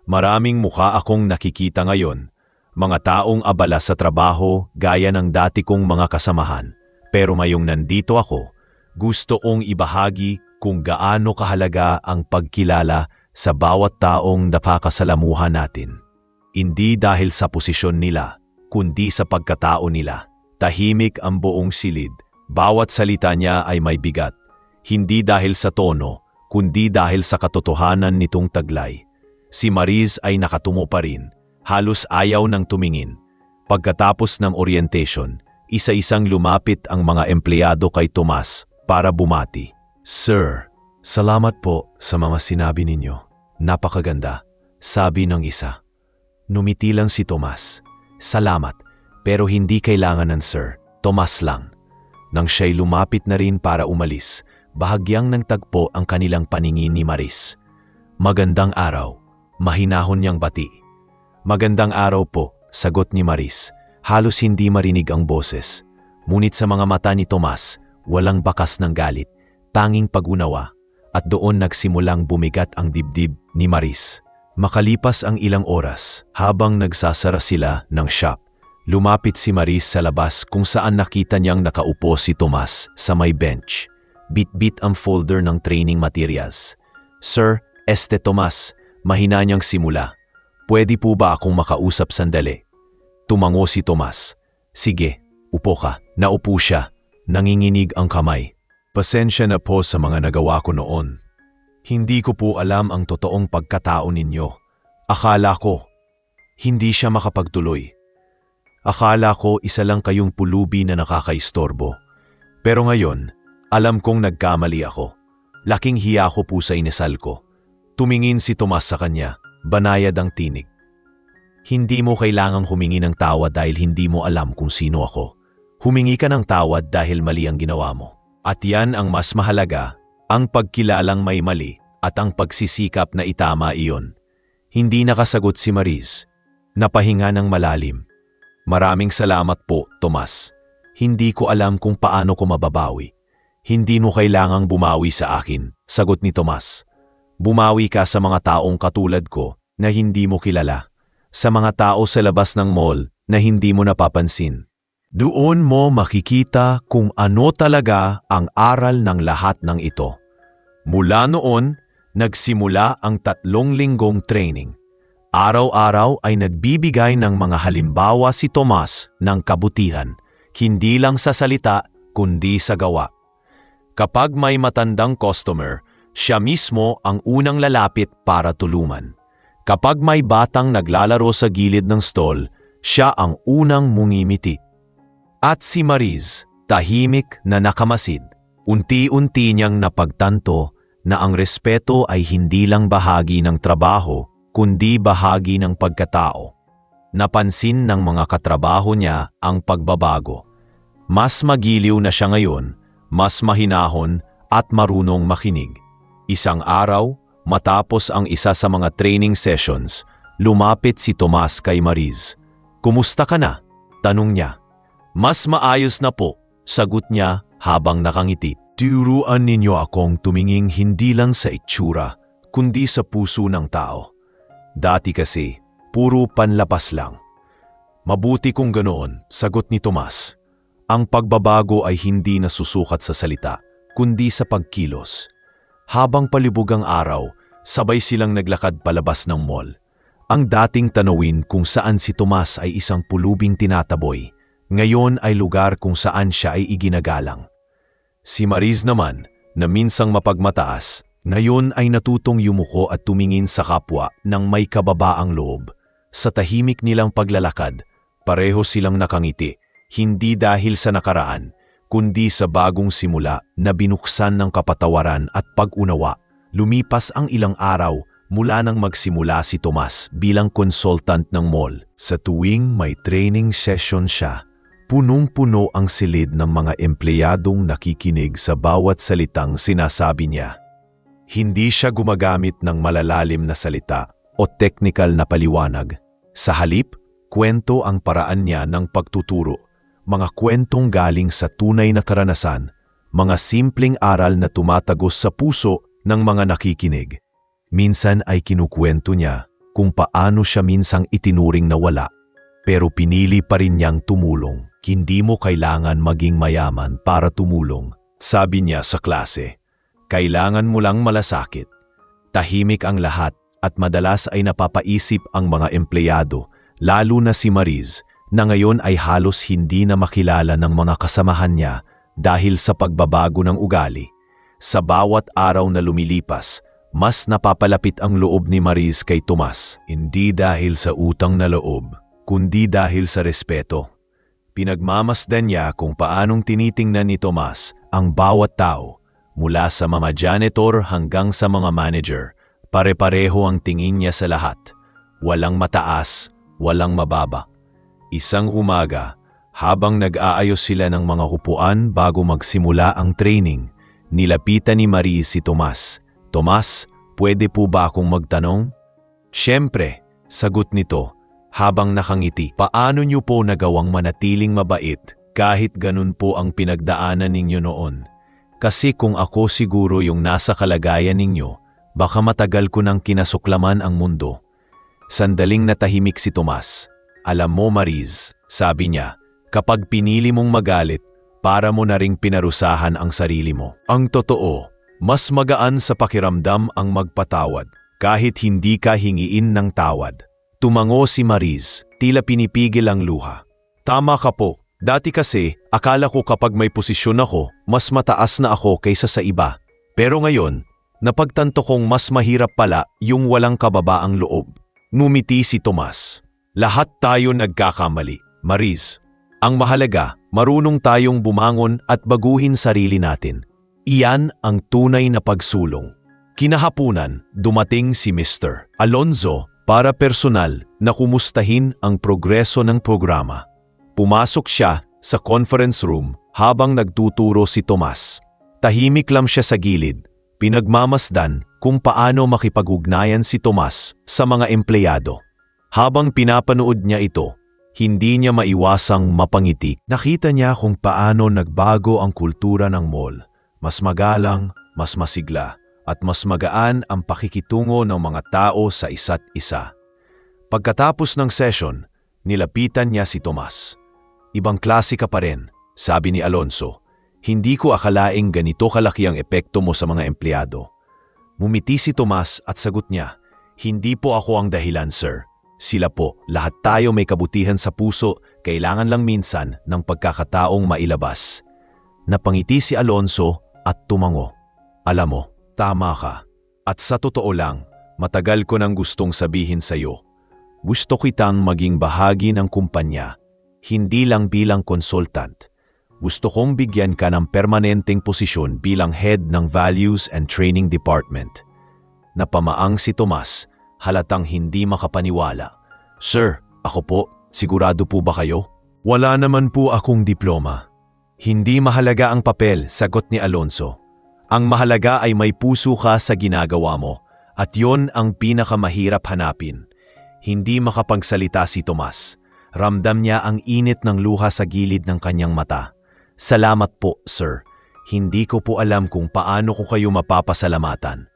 "Maraming mukha akong nakikita ngayon. Mga taong abala sa trabaho gaya ng dati kong mga kasamahan. Pero ngayong nandito ako, gusto kong ibahagi kung gaano kahalaga ang pagkilala sa bawat taong napakasalamuhan natin. Hindi dahil sa posisyon nila, kundi sa pagkatao nila." Tahimik ang buong silid. Bawat salita niya ay may bigat. Hindi dahil sa tono, kundi dahil sa katotohanan nitong taglay. Si Maris ay nakatungo pa rin. Halos ayaw nang tumingin. Pagkatapos ng orientation, isa-isang lumapit ang mga empleyado kay Tomas para bumati. "Sir, salamat po sa mga sinabi ninyo. Napakaganda," sabi ng isa. Numiti lang si Tomas. "Salamat, pero hindi kailangan ng sir. Tomas lang." Nang siya'y lumapit na rin para umalis, bahagyang nang tagpo ang kanilang paningin ni Maris. "Magandang araw," mahinahon niyang bati. "Magandang araw po," sagot ni Maris. Halos hindi marinig ang boses. Ngunit sa mga mata ni Tomas, walang bakas ng galit, tanging pag-unawa, at doon nagsimulang bumigat ang dibdib ni Maris. Makalipas ang ilang oras, habang nagsasara sila ng shop, lumapit si Maris sa labas kung saan nakita niyang nakaupo si Tomas sa may bench. Bit-bit ang folder ng training materials. "Sir, Tomas," mahina niyang simula. "Pwede po ba akong makausap sandali?" Tumango si Tomas. "Sige, upo ka." Naupo siya. Nanginginig ang kamay. "Pasensya na po sa mga nagawa ko noon. Hindi ko po alam ang totoong pagkatao ninyo. Akala ko." Hindi siya makapagtuloy. "Akala ko isa lang kayong pulubi na nakakaistorbo. Pero ngayon, alam kong nagkamali ako. Laking hiya ko po sa inasal ko." Tumingin si Tomas sa kanya. Banayad ang tinig. "Hindi mo kailangang humingi ng tawad dahil hindi mo alam kung sino ako. Humingi ka ng tawad dahil mali ang ginawa mo. At yan ang mas mahalaga, ang pagkilalang may mali at ang pagsisikap na itama iyon." Hindi nakasagot si Maris. Napahinga ng malalim. "Maraming salamat po, Tomas. Hindi ko alam kung paano ko mababawi." "Hindi mo kailangang bumawi sa akin," sagot ni Tomas. "Bumawi ka sa mga taong katulad ko na hindi mo kilala. Sa mga tao sa labas ng mall na hindi mo napapansin. Doon mo makikita kung ano talaga ang aral ng lahat ng ito." Mula noon, nagsimula ang 3 linggong training. Araw-araw ay nagbibigay ng mga halimbawa si Tomas ng kabutihan, hindi lang sa salita kundi sa gawa. Kapag may matandang customer, siya mismo ang unang lalapit para tulungan. Kapag may batang naglalaro sa gilid ng stall, siya ang unang mungimiti. At si Maris, tahimik na nakamasid, unti-unti niyang napagtanto na ang respeto ay hindi lang bahagi ng trabaho, kundi bahagi ng pagkatao. Napansin ng mga katrabaho niya ang pagbabago. Mas magiliw na siya ngayon, mas mahinahon at marunong makinig. Isang araw, matapos ang isa sa mga training sessions, lumapit si Tomas kay Maris. "Kumusta ka na?" tanong niya. "Mas maayos na po," sagot niya habang nakangiti. "Turuan ninyo akong tumingin hindi lang sa itsura, kundi sa puso ng tao. Dati kasi, puro panlapas lang." "Mabuti kung ganoon," sagot ni Tomas. "Ang pagbabago ay hindi nasusukat sa salita, kundi sa pagkilos. Habang palibog ang araw, sabay silang naglakad palabas ng mall. Ang dating tanawin kung saan si Tomas ay isang pulubing tinataboy, ngayon ay lugar kung saan siya ay iginagalang. Si Mariz naman, na minsang mapagmataas, ngayon ay natutong yumuko at tumingin sa kapwa ng may kababaang loob. Sa tahimik nilang paglalakad, pareho silang nakangiti, hindi dahil sa nakaraan, kundi sa bagong simula na binuksan ng kapatawaran at pag-unawa. Lumipas ang ilang araw mula nang magsimula si Tomas bilang consultant ng mall. Sa tuwing may training session siya, punong-puno ang silid ng mga empleyadong nakikinig sa bawat salitang sinasabi niya. Hindi siya gumagamit ng malalalim na salita o technical na paliwanag. Sa halip, kwento ang paraan niya ng pagtuturo. Mga kwentong galing sa tunay na karanasan, mga simpleng aral na tumatagos sa puso ng mga nakikinig. Minsan ay kinukwento niya kung paano siya minsang itinuring na wala, pero pinili pa rin niyang tumulong. Hindi mo kailangan maging mayaman para tumulong, sabi niya sa klase. Kailangan mo lang malasakit. Tahimik ang lahat at madalas ay napapaisip ang mga empleyado, lalo na si Mariz, na ngayon ay halos hindi na makilala ng mga kasamahan niya dahil sa pagbabago ng ugali. Sa bawat araw na lumilipas, mas napapalapit ang loob ni Mariz kay Tomas. Hindi dahil sa utang na loob, kundi dahil sa respeto. Pinagmamasdan niya kung paanong tinitingnan ni Tomas ang bawat tao, mula sa mga janitor hanggang sa mga manager. Pare-pareho ang tingin niya sa lahat. Walang mataas, walang mababa. Isang umaga, habang nag-aayos sila ng mga upuan bago magsimula ang training, nilapitan ni Mariz si Tomas. Tomas, pwede po ba akong magtanong? Siyempre, sagot nito habang nakangiti. Paano niyo po nagawang manatiling mabait kahit ganun po ang pinagdaanan ninyo noon? Kasi kung ako siguro yung nasa kalagayan ninyo, baka matagal ko nang kinasuklaman ang mundo. Sandaling natahimik si Tomas. Alam mo Mariz, sabi niya, kapag pinili mong magalit, para mo na ring pinarusahan ang sarili mo. Ang totoo, mas magaan sa pakiramdam ang magpatawad kahit hindi ka hingiin ng tawad. Tumango si Mariz, tila pinipigil ang luha. Tama ka po, dati kasi akala ko kapag may posisyon ako, mas mataas na ako kaysa sa iba. Pero ngayon, napagtanto kong mas mahirap pala yung walang kababaang loob. Ngumiti si Tomas. Lahat tayo nagkakamali, Mariz. Ang mahalaga, marunong tayong bumangon at baguhin sarili natin. Iyan ang tunay na pagsulong. Kinahapunan, dumating si Mr. Alonzo para personal na kumustahin ang progreso ng programa. Pumasok siya sa conference room habang nagtuturo si Tomas. Tahimik lang siya sa gilid, pinagmamasdan kung paano makipag-ugnayan si Tomas sa mga empleyado. Habang pinapanood niya ito, hindi niya maiwasang mapangiti. Nakita niya kung paano nagbago ang kultura ng mall. Mas magalang, mas masigla, at mas magaan ang pakikitungo ng mga tao sa isa't isa. Pagkatapos ng session, nilapitan niya si Tomas. Ibang klase ka pa rin, sabi ni Alonzo. Hindi ko akalaing ganito kalaki ang epekto mo sa mga empleyado. Ngumiti si Tomas at sagot niya, hindi po ako ang dahilan, sir. Sila po, lahat tayo may kabutihan sa puso, kailangan lang minsan ng pagkakataong mailabas. Napangiti si Alonzo at tumango. Alam mo, tama ka. At sa totoo lang, matagal ko nang gustong sabihin sa'yo. Gusto kitang maging bahagi ng kumpanya, hindi lang bilang consultant. Gusto kong bigyan ka ng permanenteng posisyon bilang head ng Values and Training Department. Napamaang si Tomas, halatang hindi makapaniwala. Sir, ako po, sigurado po ba kayo? Wala naman po akong diploma. Hindi mahalaga ang papel, sagot ni Alonzo. Ang mahalaga ay may puso ka sa ginagawa mo, at yon ang pinakamahirap hanapin. Hindi makapagsalita si Tomas. Ramdam niya ang init ng luha sa gilid ng kanyang mata. Salamat po, sir. Hindi ko po alam kung paano ko kayo mapapasalamatan.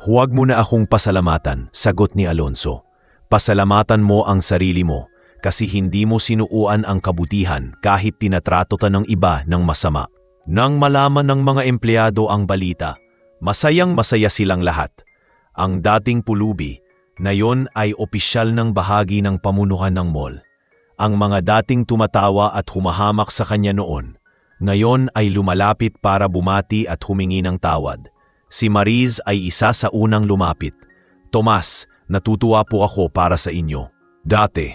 Huwag mo na akong pasalamatan, sagot ni Alonzo. Pasalamatan mo ang sarili mo kasi hindi mo sinuuan ang kabutihan kahit tinatrato ka ng iba ng masama. Nang malaman ng mga empleyado ang balita, masayang masaya silang lahat. Ang dating pulubi, ngayon ay opisyal ng bahagi ng pamunuan ng mall. Ang mga dating tumatawa at humahamak sa kanya noon, ngayon ay lumalapit para bumati at humingi ng tawad. Si Mariz ay isa sa unang lumapit. Tomas, natutuwa po ako para sa inyo. Dati,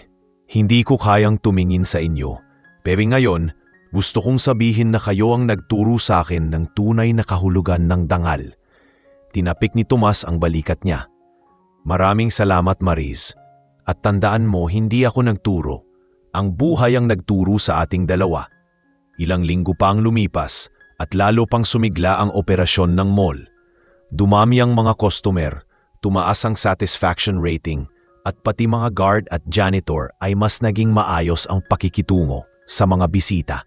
hindi ko kayang tumingin sa inyo. Pero ngayon, gusto kong sabihin na kayo ang nagturo sa akin ng tunay na kahulugan ng dangal. Tinapik ni Tomas ang balikat niya. Maraming salamat, Mariz. At tandaan mo, hindi ako nagturo. Ang buhay ang nagturo sa ating dalawa. Ilang linggo pa ang lumipas at lalo pang sumigla ang operasyon ng mall. Dumami ang mga customer, tumaas ang satisfaction rating, at pati mga guard at janitor ay mas naging maayos ang pakikitungo sa mga bisita.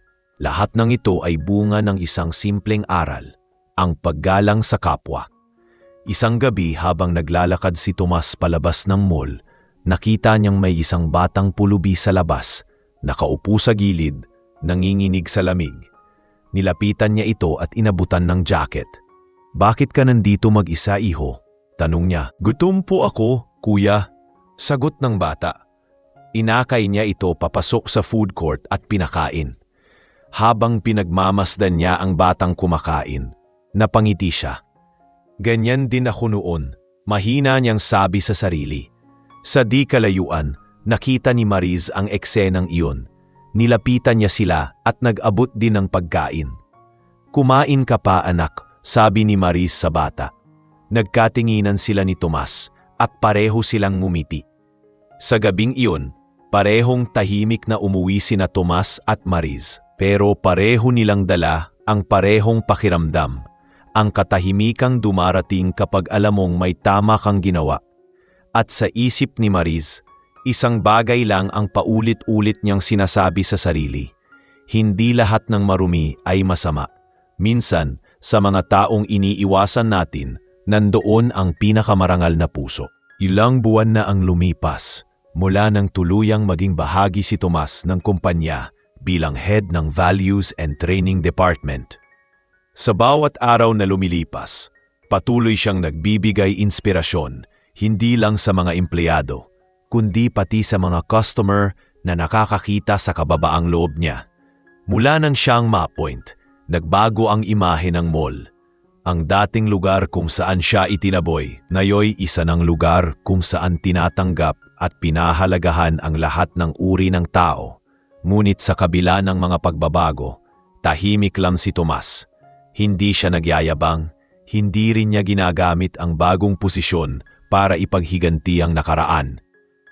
Lahat ng ito ay bunga ng isang simpleng aral, ang paggalang sa kapwa. Isang gabi habang naglalakad si Tomas palabas ng mall, nakita niyang may isang batang pulubi sa labas, nakaupo sa gilid, nanginginig sa lamig. Nilapitan niya ito at inabutan ng jacket. Bakit ka nandito mag-isa, iho? Tanong niya. Gutom po ako, kuya. Sagot ng bata. Inakay niya ito papasok sa food court at pinakain. Habang pinagmamasdan niya ang batang kumakain, napangiti siya. Ganyan din ako noon, mahina niyang sabi sa sarili. Sa di kalayuan, nakita ni Mariz ang eksenang iyon. Nilapitan niya sila at nag-abot din ng pagkain. Kumain ka pa, anak, sabi ni Mariz sa bata. Nagkatinginan sila ni Tomas at pareho silang ngumiti. Sa gabing iyon, parehong tahimik na umuwi sina Tomas at Mariz, pero pareho nilang dala ang parehong pakiramdam. Ang katahimikang dumarating kapag alam mong may tama kang ginawa. At sa isip ni Mariz, isang bagay lang ang paulit-ulit niyang sinasabi sa sarili. Hindi lahat ng marumi ay masama. Minsan, sa mga taong iniiwasan natin, nandoon ang pinakamarangal na puso. Ilang buwan na ang lumipas, mula nang tuluyang maging bahagi si Tomas ng kumpanya bilang head ng Values and Training Department. Sa bawat araw na lumilipas, patuloy siyang nagbibigay inspirasyon, hindi lang sa mga empleyado, kundi pati sa mga customer na nakakakita sa kababaang loob niya. Mula nang siyang ma-appoint, nagbago ang imahe ng mall. Ang dating lugar kung saan siya itinaboy, ngayon isa ng lugar kung saan tinatanggap at pinahalagahan ang lahat ng uri ng tao. Ngunit sa kabila ng mga pagbabago, tahimik lang si Tomas. Hindi siya nagyayabang, hindi rin niya ginagamit ang bagong posisyon para ipaghiganti ang nakaraan.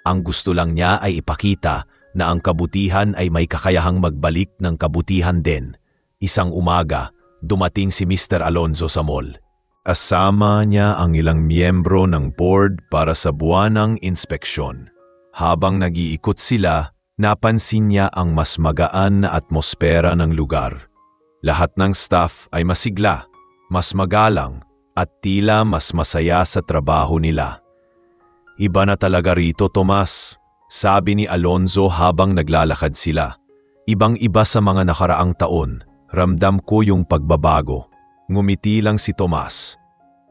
Ang gusto lang niya ay ipakita na ang kabutihan ay may kakayahang magbalik ng kabutihan din. Isang umaga, dumating si Mr. Alonzo sa mall. Kasama niya ang ilang miyembro ng board para sa buwanang inspeksyon. Habang nag-iikot sila, napansin niya ang mas magaan na atmosfera ng lugar. Lahat ng staff ay masigla, mas magalang, at tila mas masaya sa trabaho nila. Iba na talaga rito, Tomas, sabi ni Alonzo habang naglalakad sila. Ibang-iba sa mga nakaraang taon, ramdam ko yung pagbabago. Ngumiti lang si Tomas.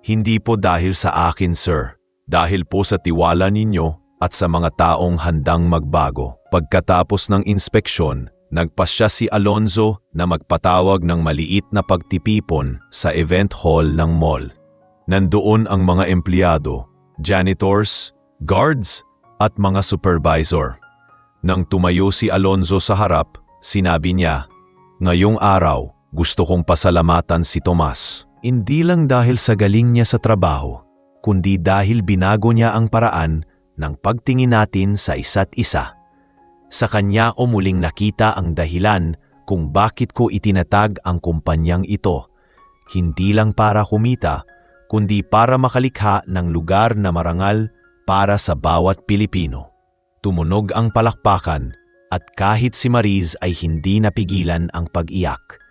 Hindi po dahil sa akin, sir. Dahil po sa tiwala ninyo at sa mga taong handang magbago. Pagkatapos ng inspeksyon, nagpasya si Alonzo na magpatawag ng maliit na pagtipipon sa event hall ng mall. Nandoon ang mga empleyado, janitors, guards, at mga supervisor. Nang tumayo si Alonzo sa harap, sinabi niya, "Ngayong araw, gusto kong pasalamatan si Tomas. Hindi lang dahil sa galing niya sa trabaho, kundi dahil binago niya ang paraan ng pagtingin natin sa isa't isa. Sa kanya ko muling nakita ang dahilan kung bakit ko itinatag ang kumpanyang ito. Hindi lang para kumita, kundi para makalikha ng lugar na marangal para sa bawat Pilipino." Tumunog ang palakpakan at kahit si Mariz ay hindi napigilan ang pag-iyak.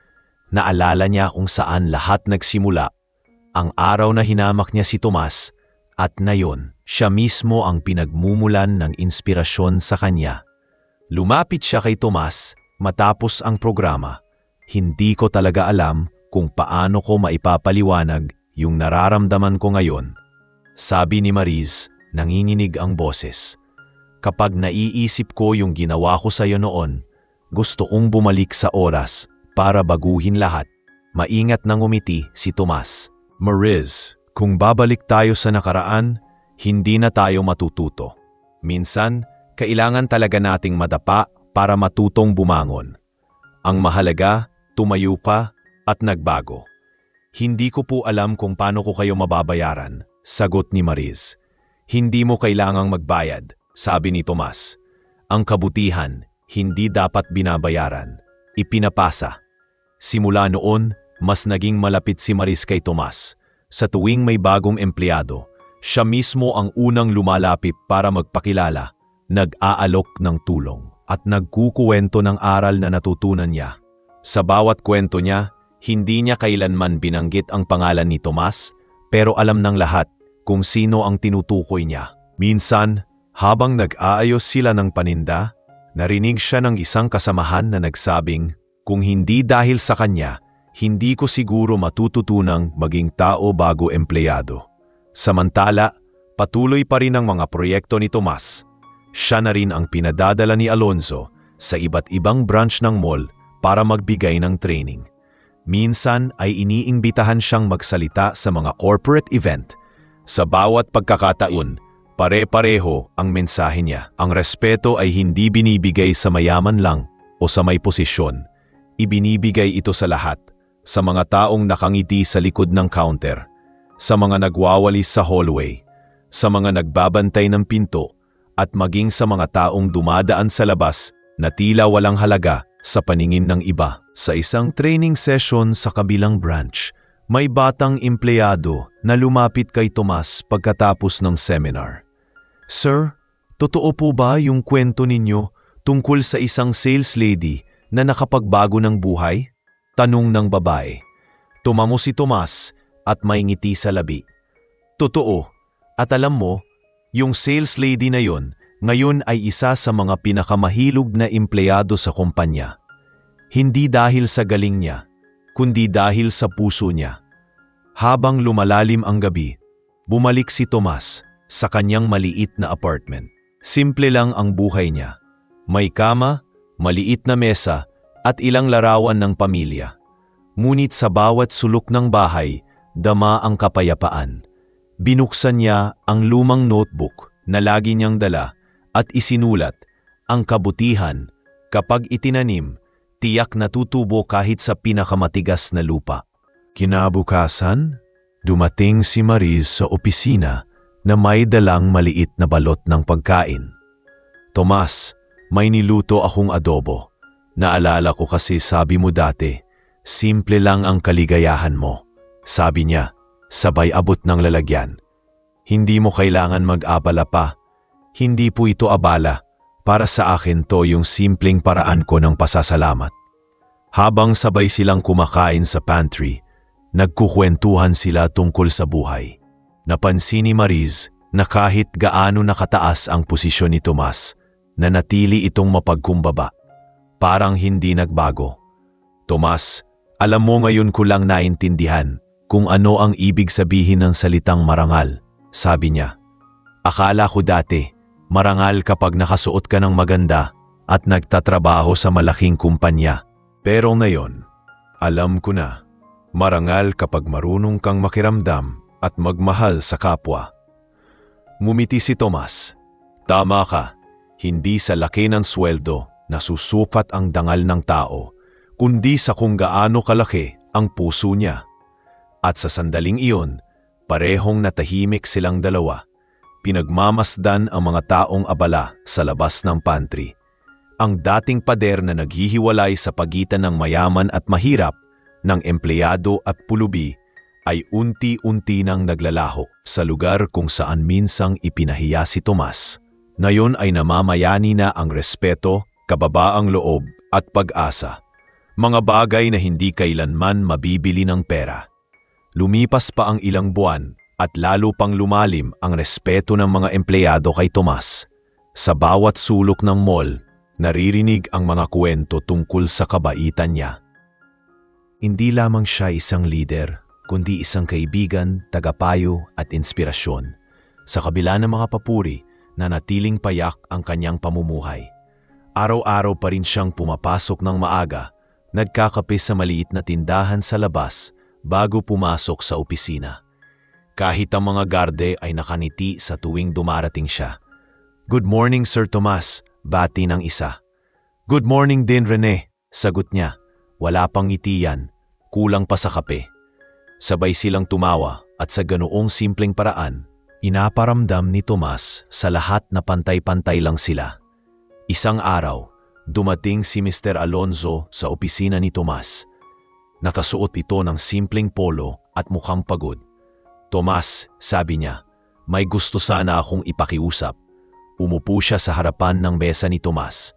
Naalala niya kung saan lahat nagsimula, ang araw na hinamak niya si Tomas at ngayon siya mismo ang pinagmumulan ng inspirasyon sa kanya. Lumapit siya kay Tomas matapos ang programa hindi ko talaga alam kung paano ko maipapaliwanag yung nararamdaman ko ngayon. Sabi ni Mariz, nanginginig ang boses. Kapag naiisip ko yung ginawa ko sa'yo noon, gusto kong bumalik sa oras para baguhin lahat. Maingat nang ngumiti si Tomas. Mariz, kung babalik tayo sa nakaraan, hindi na tayo matututo. Minsan, kailangan talaga nating madapa para matutong bumangon. Ang mahalaga, tumayo ka at nagbago. Hindi ko po alam kung paano ko kayo mababayaran, sagot ni Mariz. Hindi mo kailangang magbayad, sabi ni Tomas. Ang kabutihan, hindi dapat binabayaran, ipinapasa. Simula noon, mas naging malapit si Mariz kay Tomas. Sa tuwing may bagong empleyado, siya mismo ang unang lumalapit para magpakilala, nag-aalok ng tulong at nagkukuwento ng aral na natutunan niya. Sa bawat kwento niya, hindi niya kailanman binanggit ang pangalan ni Tomas, pero alam ng lahat kung sino ang tinutukoy niya. Minsan, habang nag-aayos sila ng paninda, narinig siya ng isang kasamahan na nagsabing, kung hindi dahil sa kanya, hindi ko siguro matututunang maging tao bago empleyado. Samantala, patuloy pa rin ang mga proyekto ni Tomas. Siya na rin ang pinadadala ni Alonzo sa iba't ibang branch ng mall para magbigay ng training. Minsan ay iniimbitahan siyang magsalita sa mga corporate event. Sa bawat pagkakataon, pare-pareho ang mensahe niya. Ang respeto ay hindi binibigay sa mayaman lang o sa may posisyon. Ibinibigay ito sa lahat, sa mga taong nakangiti sa likod ng counter, sa mga nagwawalis sa hallway, sa mga nagbabantay ng pinto, at maging sa mga taong dumadaan sa labas na tila walang halaga sa paningin ng iba. Sa isang training session sa kabilang branch, may batang empleyado na lumapit kay Tomas pagkatapos ng seminar. Sir, totoo po ba yung kwento ninyo tungkol sa isang sales lady na nakapagbago ng buhay? Tanong ng babae. Tumamo si Tomas at may ngiti sa labi. Totoo, at alam mo, yung sales lady na yon ngayon ay isa sa mga pinakamahilog na empleyado sa kumpanya. Hindi dahil sa galing niya, kundi dahil sa puso niya. Habang lumalalim ang gabi, bumalik si Tomas sa kanyang maliit na apartment. Simple lang ang buhay niya. May kama, maliit na mesa, at ilang larawan ng pamilya. Ngunit sa bawat sulok ng bahay, dama ang kapayapaan. Binuksan niya ang lumang notebook na lagi niyang dala at isinulat, ang kabutihan, kapag itinanim, tiyak na tutubo kahit sa pinakamatigas na lupa. Kinabukasan, dumating si Mariz sa opisina na may dalang maliit na balot ng pagkain. Tomas, may niluto akong adobo. Naalala ko kasi sabi mo dati, simple lang ang kaligayahan mo. Sabi niya, sabay abot ng lalagyan. Hindi mo kailangan mag-abala pa. Hindi po ito abala. Para sa akin to yung simpleng paraan ko ng pasasalamat. Habang sabay silang kumakain sa pantry, nagkukwentuhan sila tungkol sa buhay. Napansin ni Mariz na kahit gaano nakataas ang posisyon ni Tomas, nanatili itong mapagkumbaba. Parang hindi nagbago. Tomas, alam mo ngayon ko lang naintindihan kung ano ang ibig sabihin ng salitang marangal, sabi niya. Akala ko dati, marangal kapag nakasuot ka ng maganda at nagtatrabaho sa malaking kumpanya. Pero ngayon, alam ko na, marangal kapag marunong kang makiramdam at magmahal sa kapwa. Ngumiti si Tomas. Tama ka, hindi sa laki ng sweldo na susukat ang dangal ng tao, kundi sa kung gaano kalaki ang puso niya. At sa sandaling iyon, parehong natahimik silang dalawa. Pinagmamasdan ang mga taong abala sa labas ng pantry. Ang dating pader na naghihiwalay sa pagitan ng mayaman at mahirap, ng empleyado at pulubi, ay unti-unti nang naglalaho sa lugar kung saan minsang ipinahiya si Tomas. Ngayon ay namamayani na ang respeto, kababaang loob at pag-asa. Mga bagay na hindi kailanman mabibili ng pera. Lumipas pa ang ilang buwan at lalo pang lumalim ang respeto ng mga empleyado kay Tomas. Sa bawat sulok ng mall, naririnig ang mga kwento tungkol sa kabaitan niya. Hindi lamang siya isang leader, kundi isang kaibigan, tagapayo at inspirasyon. Sa kabila ng mga papuri, nanatiling payak ang kanyang pamumuhay. Araw-araw pa rin siyang pumapasok ng maaga, nagkakape sa maliit na tindahan sa labas bago pumasok sa opisina. Kahit ang mga garde ay nakaniti sa tuwing dumarating siya. "Good morning, Sir Tomas," bati ng isa. "Good morning din, Rene," sagot niya. Wala pang ngiti yan, kulang pa sa kape. Sabay silang tumawa at sa ganoong simpleng paraan, inaparamdam ni Tomas sa lahat na pantay-pantay lang sila. Isang araw, dumating si Mr. Alonzo sa opisina ni Tomas. Nakasuot ito ng simpleng polo at mukhang pagod. "Tomas," sabi niya, "may gusto sana akong ipakiusap." Umupo siya sa harapan ng mesa ni Tomas.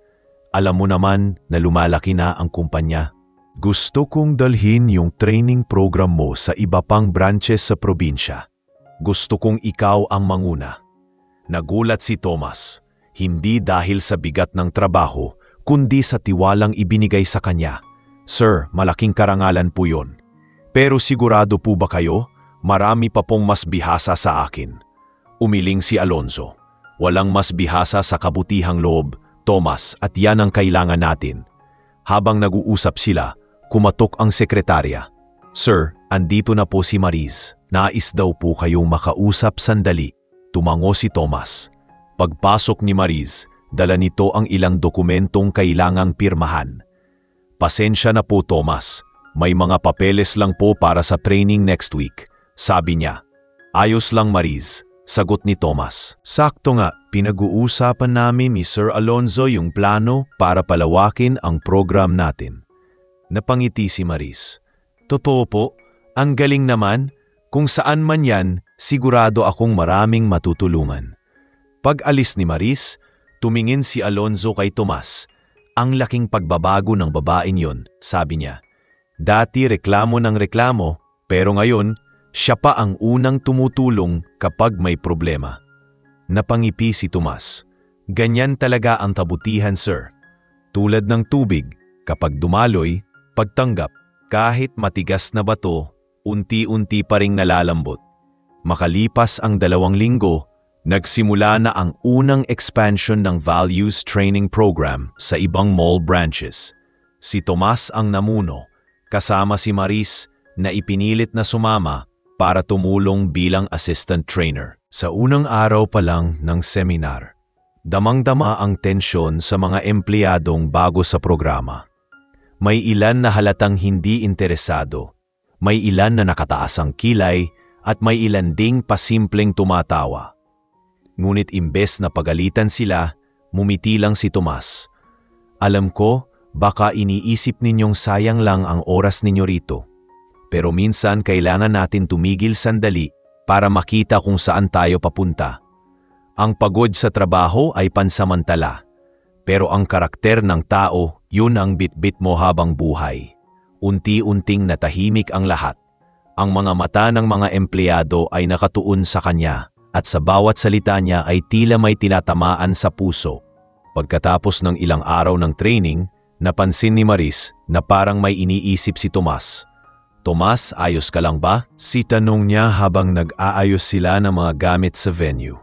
"Alam mo naman na lumalaki na ang kumpanya. Gusto kong dalhin yung training program mo sa iba pang branches sa probinsya. Gusto kong ikaw ang manguna." Nagulat si Tomas, hindi dahil sa bigat ng trabaho, kundi sa tiwalang ibinigay sa kanya. "Sir, malaking karangalan po yun. Pero sigurado po ba kayo? Marami pa pong mas bihasa sa akin." Umiling si Alonzo. "Walang mas bihasa sa kabutihang loob, Tomas, at yan ang kailangan natin." Habang nag-uusap sila, kumatok ang sekretarya. "Sir, andito na po si Mariz. Nais daw po kayong makausap sandali." Tumango si Tomas. Pagpasok ni Mariz, dala nito ang ilang dokumentong kailangang pirmahan. "Pasensya na po, Tomas. May mga papeles lang po para sa training next week," sabi niya. "Ayos lang, Mariz," sagot ni Tomas. "Sakto nga, pinag-uusapan namin ni Sir Alonzo yung plano para palawakin ang program natin." Napangiti si Mariz. "Totoo po, ang galing naman. Kung saan man yan, sigurado akong maraming matutulungan." Pag-alis ni Mariz, tumingin si Alonzo kay Tomas. "Ang laking pagbabago ng babaeng yon," sabi niya. "Dati reklamo ng reklamo, pero ngayon, siya pa ang unang tumutulong kapag may problema." Napangipi si Tomas. "Ganyan talaga ang kabutihan, sir. Tulad ng tubig, kapag dumaloy, pagtanggap, kahit matigas na bato, unti-unti pa ring nalalambot." Makalipas ang 2 linggo, nagsimula na ang unang expansion ng Values Training Program sa ibang mall branches. Si Tomas ang namuno, kasama si Mariz na ipinilit na sumama para tumulong bilang assistant trainer. Sa unang araw pa lang ng seminar, damang-dama ang tensyon sa mga empleyadong bago sa programa. May ilan na halatang hindi interesado, may ilan na nakataas ang kilay, at may ilan ding pasimpleng tumatawa. Ngunit imbes na pagalitan sila, mumiti lang si Tomas. "Alam ko, baka iniisip ninyong sayang lang ang oras ninyo rito. Pero minsan kailangan natin tumigil sandali para makita kung saan tayo papunta. Ang pagod sa trabaho ay pansamantala, pero ang karakter ng tao, yun ang bitbit mo habang buhay." Unti-unting natahimik ang lahat. Ang mga mata ng mga empleyado ay nakatuon sa kanya at sa bawat salita niya ay tila may tinatamaan sa puso. Pagkatapos ng ilang araw ng training, napansin ni Mariz na parang may iniisip si Tomas. "Tomas, ayos ka lang ba?" si tanong niya habang nag-aayos sila ng mga gamit sa venue.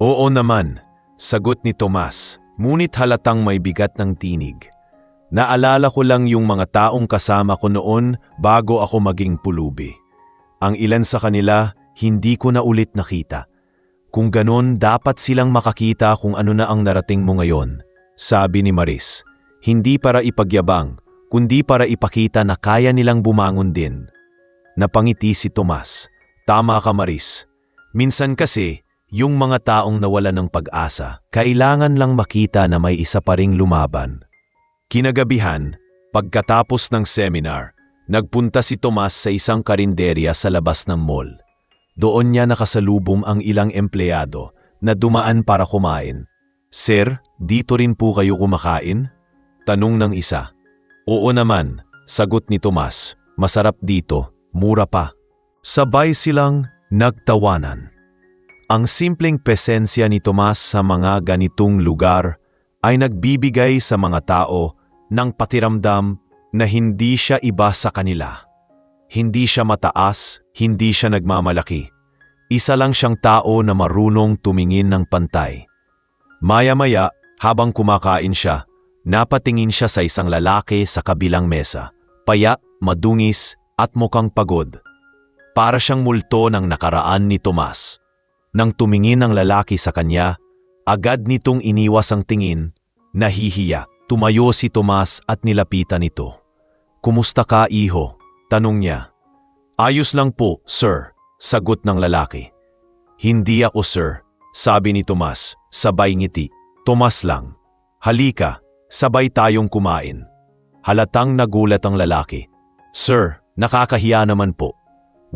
"Oo naman," sagot ni Tomas, ngunit halatang may bigat ng tinig. "Naalala ko lang yung mga taong kasama ko noon bago ako maging pulubi. Ang ilan sa kanila, hindi ko na ulit nakita. Kung ganon, dapat silang makakita kung ano na ang narating mo ngayon," sabi ni Mariz. Hindi para ipagyabang, kundi para ipakita na kaya nilang bumangon din. Napangiti si Tomas. "Tama ka, Mariz. Minsan kasi, yung mga taong nawala ng pag-asa, kailangan lang makita na may isa pa ring lumaban." Kinagabihan, pagkatapos ng seminar, nagpunta si Tomas sa isang karinderya sa labas ng mall. Doon niya nakasalubong ang ilang empleyado na dumaan para kumain. "Sir, dito rin po kayo kumakain?" tanong ng isa. "Oo naman," sagot ni Tomas. "Masarap dito, mura pa." Sabay silang nagtawanan. Ang simpleng presensya ni Tomas sa mga ganitong lugar ay nagbibigay sa mga tao ng patiramdam na hindi siya iba sa kanila. Hindi siya mataas, hindi siya nagmamalaki. Isa lang siyang tao na marunong tumingin ng pantay. Maya-maya, habang kumakain siya, napatingin siya sa isang lalaki sa kabilang mesa. Payat, madungis, at mukhang pagod. Para siyang multo ng nakaraan ni Tomas. Nang tumingin ang lalaki sa kanya, agad nitong iniwas ang tingin, nahihiya. Tumayo si Tomas at nilapitan ito. "Kumusta ka, iho?" tanong niya. "Ayos lang po, sir," sagot ng lalaki. "Hindi ako, sir," sabi ni Tomas, sabay ngiti. "Tomas lang. Halika, sabay tayong kumain." Halatang nagulat ang lalaki. "Sir, nakakahiya naman po."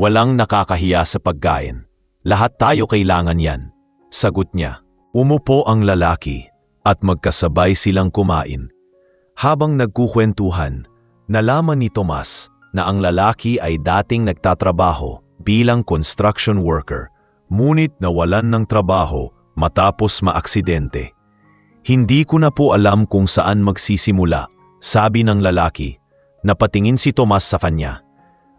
"Walang nakakahiya sa pagkain. Lahat tayo kailangan yan," sagot niya. Umupo ang lalaki at magkasabay silang kumain. Habang nagkukwentuhan, nalaman ni Tomas na ang lalaki ay dating nagtatrabaho bilang construction worker, ngunit nawalan ng trabaho matapos maaksidente. "Hindi ko na po alam kung saan magsisimula," sabi ng lalaki. Napatingin si Tomas sa kanya.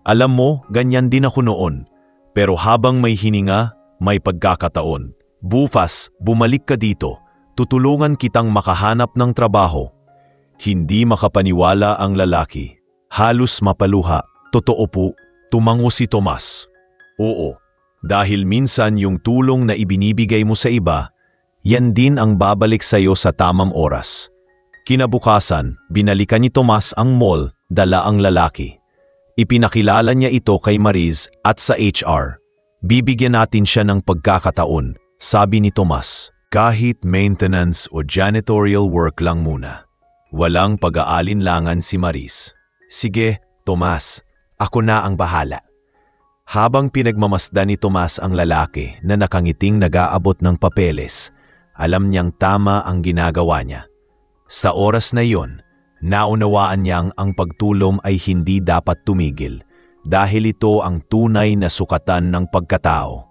"Alam mo, ganyan din ako noon. Pero habang may hininga, may pagkakataon. Bukas, bumalik ka dito. Tutulungan kitang makahanap ng trabaho." Hindi makapaniwala ang lalaki. Halos mapaluha. "Totoo po," tumango si Tomas. "Oo, dahil minsan yung tulong na ibinibigay mo sa iba, yan din ang babalik sa iyo sa tamang oras." Kinabukasan, binalikan ni Tomas ang mall, dala ang lalaki. Ipinakilala niya ito kay Mariz at sa HR. "Bibigyan natin siya ng pagkakataon," sabi ni Tomas. "Kahit maintenance o janitorial work lang muna." Walang pag-aalinlangan si Mariz. "Sige, Tomas, ako na ang bahala." Habang pinagmamasdan ni Tomas ang lalaki na nakangiting nag-aabot ng papeles, alam niyang tama ang ginagawa niya. Sa oras na iyon, naunawaan niyang ang pagtulong ay hindi dapat tumigil dahil ito ang tunay na sukatan ng pagkatao.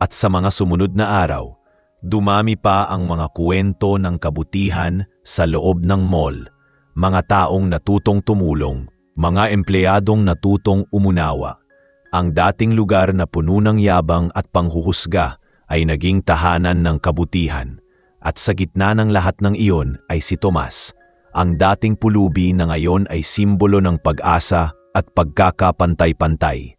At sa mga sumunod na araw, dumami pa ang mga kwento ng kabutihan sa loob ng mall, mga taong natutong tumulong, mga empleyadong natutong umunawa. Ang dating lugar na puno ng yabang at panghuhusga ay naging tahanan ng kabutihan. At sa gitna ng lahat ng iyon ay si Tomas, ang dating pulubi na ngayon ay simbolo ng pag-asa at pagkakapantay-pantay.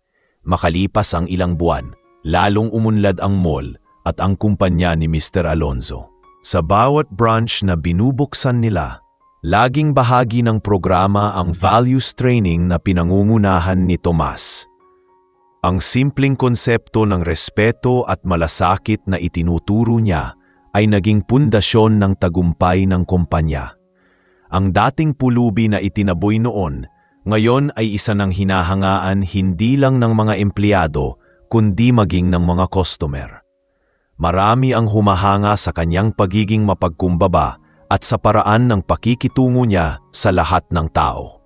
Makalipas ang ilang buwan, lalong umunlad ang mall at ang kumpanya ni Mr. Alonzo. Sa bawat branch na binubuksan nila, laging bahagi ng programa ang values training na pinangungunahan ni Tomas. Ang simpleng konsepto ng respeto at malasakit na itinuturo niya ay naging pundasyon ng tagumpay ng kumpanya. Ang dating pulubi na itinaboy noon, ngayon ay isa ng hinahangaan hindi lang ng mga empleyado kundi maging ng mga customer. Marami ang humahanga sa kanyang pagiging mapagkumbaba at sa paraan ng pakikitungo niya sa lahat ng tao.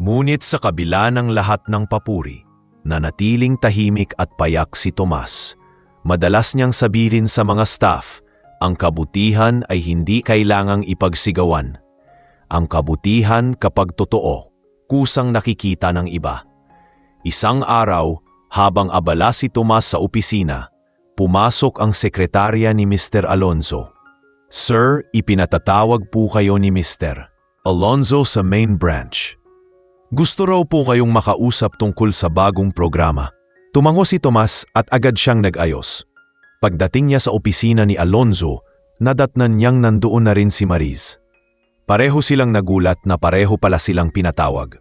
Ngunit sa kabila ng lahat ng papuri, nanatiling tahimik at payak si Tomas. Madalas niyang sabihin sa mga staff, ang kabutihan ay hindi kailangang ipagsigawan. Ang kabutihan kapag totoo, kusang nakikita ng iba. Isang araw, habang abala si Tomas sa opisina, pumasok ang sekretarya ni Mr. Alonzo. "Sir, ipinatatawag po kayo ni Mr. Alonzo sa main branch. Gusto raw po kayong makausap tungkol sa bagong programa." Tumango si Tomas at agad siyang nag-ayos. Pagdating niya sa opisina ni Alonzo, nadatnan niyang nandoon na rin si Mariz. Pareho silang nagulat na pareho pala silang pinatawag.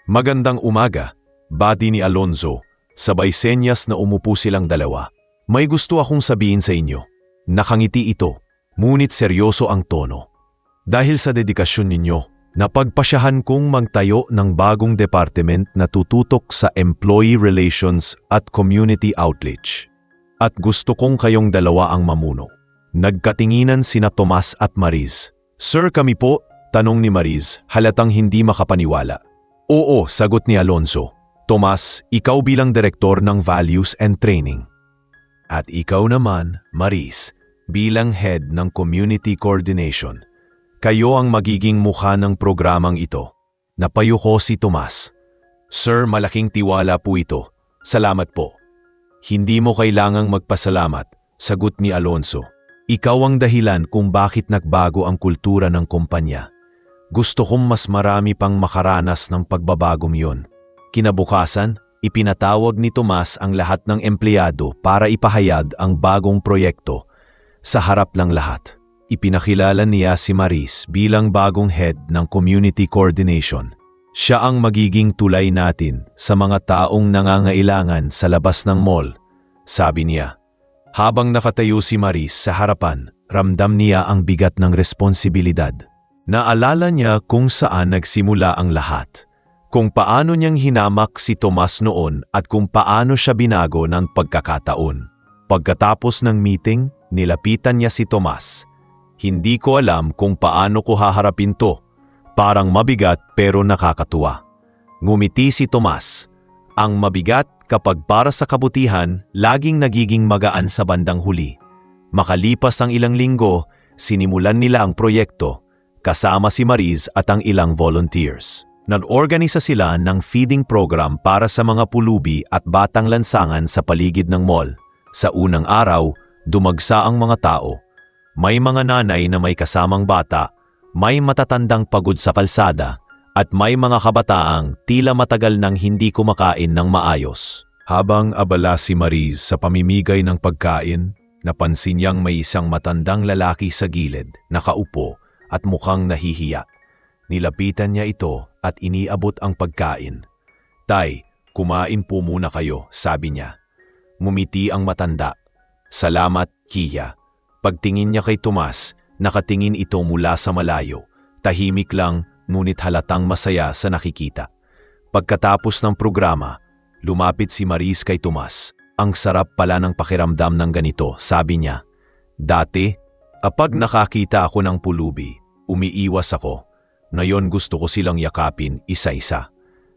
"Magandang umaga," bati ni Alonzo, sabay senyas na umupo silang dalawa. "May gusto akong sabihin sa inyo." Nakangiti ito, ngunit seryoso ang tono. "Dahil sa dedikasyon ninyo, napagpasyahan kong magtayo ng bagong department na tututok sa employee relations at community outreach. At gusto kong kayong dalawa ang mamuno." Nagkatinginan sina Tomas at Mariz. "Sir, kami po?" tanong ni Mariz, halatang hindi makapaniwala. "Oo," sagot ni Alonzo. "Tomas, ikaw bilang direktor ng Values and Training. At ikaw naman, Mariz, bilang head ng Community Coordination. Kayo ang magiging mukha ng programang ito." Napayuko si Tomas. Sir, malaking tiwala po ito. Salamat po. Hindi mo kailangang magpasalamat, sagot ni Alonzo. Ikaw ang dahilan kung bakit nagbago ang kultura ng kumpanya. Gusto kong mas marami pang makaranas ng pagbabagong yon. Kinabukasan, ipinatawag ni Tomas ang lahat ng empleyado para ipahayag ang bagong proyekto. Sa harap ng lahat, ipinakilala niya si Maris bilang bagong head ng community coordination. Siya ang magiging tulay natin sa mga taong nangangailangan sa labas ng mall, sabi niya. Habang nakatayo si Maris sa harapan, ramdam niya ang bigat ng responsibilidad. Naalala niya kung saan nagsimula ang lahat. Kung paano niyang hinamak si Tomas noon at kung paano siya binago ng pagkakataon. Pagkatapos ng meeting, nilapitan niya si Tomas. Hindi ko alam kung paano ko haharapin to. Parang mabigat pero nakakatuwa. Ngumiti si Tomas. Ang mabigat kapag para sa kabutihan, laging nagiging magaan sa bandang huli. Makalipas ang ilang linggo, sinimulan nila ang proyekto, kasama si Maris at ang ilang volunteers. Nag-organisa sila ng feeding program para sa mga pulubi at batang lansangan sa paligid ng mall. Sa unang araw, dumagsa ang mga tao. May mga nanay na may kasamang bata, may matatandang pagod sa kalsada, at may mga kabataang tila matagal nang hindi kumakain ng maayos. Habang abala si Maris sa pamimigay ng pagkain, napansin niyang may isang matandang lalaki sa gilid, nakaupo at mukhang nahihiya. Nilapitan niya ito at iniabot ang pagkain. Tay, kumain po muna kayo, sabi niya. Ngumiti ang matanda. Salamat, Kiya. Pagtingin niya kay Tomas, nakatingin ito mula sa malayo. Tahimik lang, ngunit halatang masaya sa nakikita. Pagkatapos ng programa, lumapit si Maris kay Tomas. Ang sarap pala ng pakiramdam ng ganito, sabi niya. Dati, kapag nakakita ako ng pulubi, umiiwas ako. Ngayon gusto ko silang yakapin isa-isa.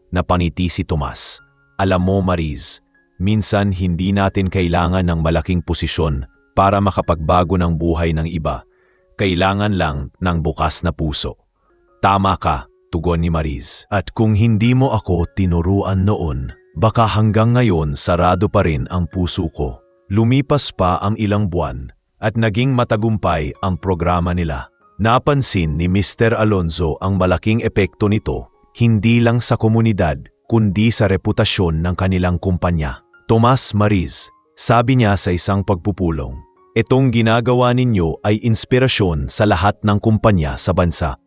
Napaniti si Tomas. Alam mo, Maris, minsan hindi natin kailangan ng malaking posisyon para makapagbago ng buhay ng iba. Kailangan lang ng bukas na puso. Tama ka, tugon ni Maris. At kung hindi mo ako tinuruan noon, baka hanggang ngayon sarado pa rin ang puso ko. Lumipas pa ang ilang buwan at naging matagumpay ang programa nila. Napansin ni Mr. Alonzo ang malaking epekto nito, hindi lang sa komunidad, kundi sa reputasyon ng kanilang kumpanya. Tomas, Maris, sabi niya sa isang pagpupulong, itong ginagawa ninyo ay inspirasyon sa lahat ng kumpanya sa bansa.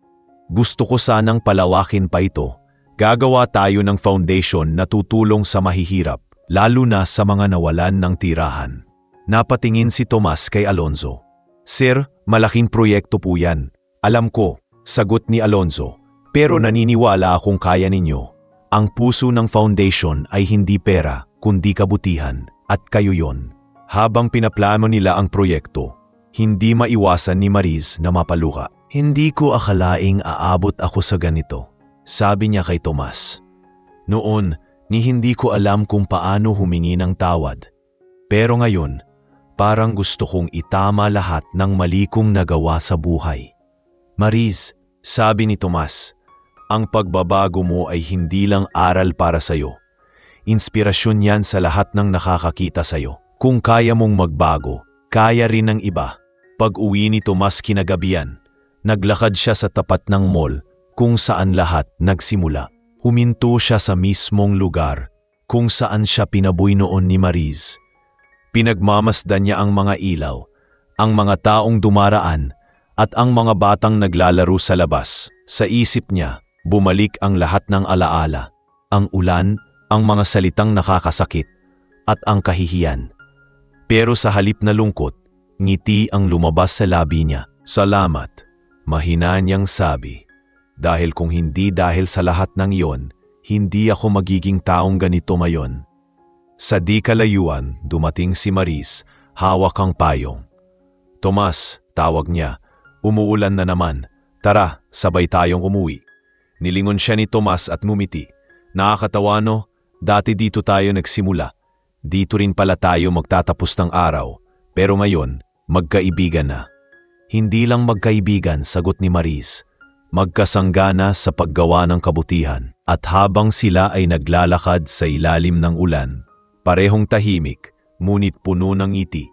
Gusto ko sanang palawakin pa ito. Gagawa tayo ng foundation na tutulong sa mahihirap, lalo na sa mga nawalan ng tirahan. Napatingin si Tomas kay Alonzo. Sir, malaking proyekto po yan. Alam ko, sagot ni Alonzo, pero naniniwala akong kaya ninyo. Ang puso ng foundation ay hindi pera, kundi kabutihan, at kayo yon. Habang pinaplano nila ang proyekto, hindi maiwasan ni Maris na mapaluha. Hindi ko akalaing aabot ako sa ganito, sabi niya kay Tomas. Noon, hindi ko alam kung paano humingi ng tawad. Pero ngayon, parang gusto kong itama lahat ng mali kong nagawa sa buhay. Maris, sabi ni Tomas, ang pagbabago mo ay hindi lang aral para sa'yo. Inspirasyon yan sa lahat ng nakakakita sa'yo. Kung kaya mong magbago, kaya rin ng iba. Pag-uwi ni Tomas kinagabihan, naglakad siya sa tapat ng mall kung saan lahat nagsimula. Huminto siya sa mismong lugar kung saan siya pinabuy noon ni Maris. Pinagmamasdan niya ang mga ilaw, ang mga taong dumaraan, at ang mga batang naglalaro sa labas. Sa isip niya, bumalik ang lahat ng alaala, ang ulan, ang mga salitang nakakasakit, at ang kahihiyan. Pero sa halip na lungkot, ngiti ang lumabas sa labi niya. Salamat, mahina niyang sabi. Dahil kung hindi dahil sa lahat ng iyon, hindi ako magiging taong ganito ngayon. Sa di kalayuan, dumating si Maris, hawak ang payong. Tomas, tawag niya, umuulan na naman. Tara, sabay tayong umuwi. Nilingon siya ni Tomas at ngumiti. Nakakatawa no, dati dito tayo nagsimula. Dito rin pala tayo magtatapos ng araw. Pero ngayon, magkaibigan na. Hindi lang magkaibigan, sagot ni Maris. magkasanggana sa paggawa ng kabutihan. At habang sila ay naglalakad sa ilalim ng ulan, parehong tahimik, ngunit puno ng ngiti.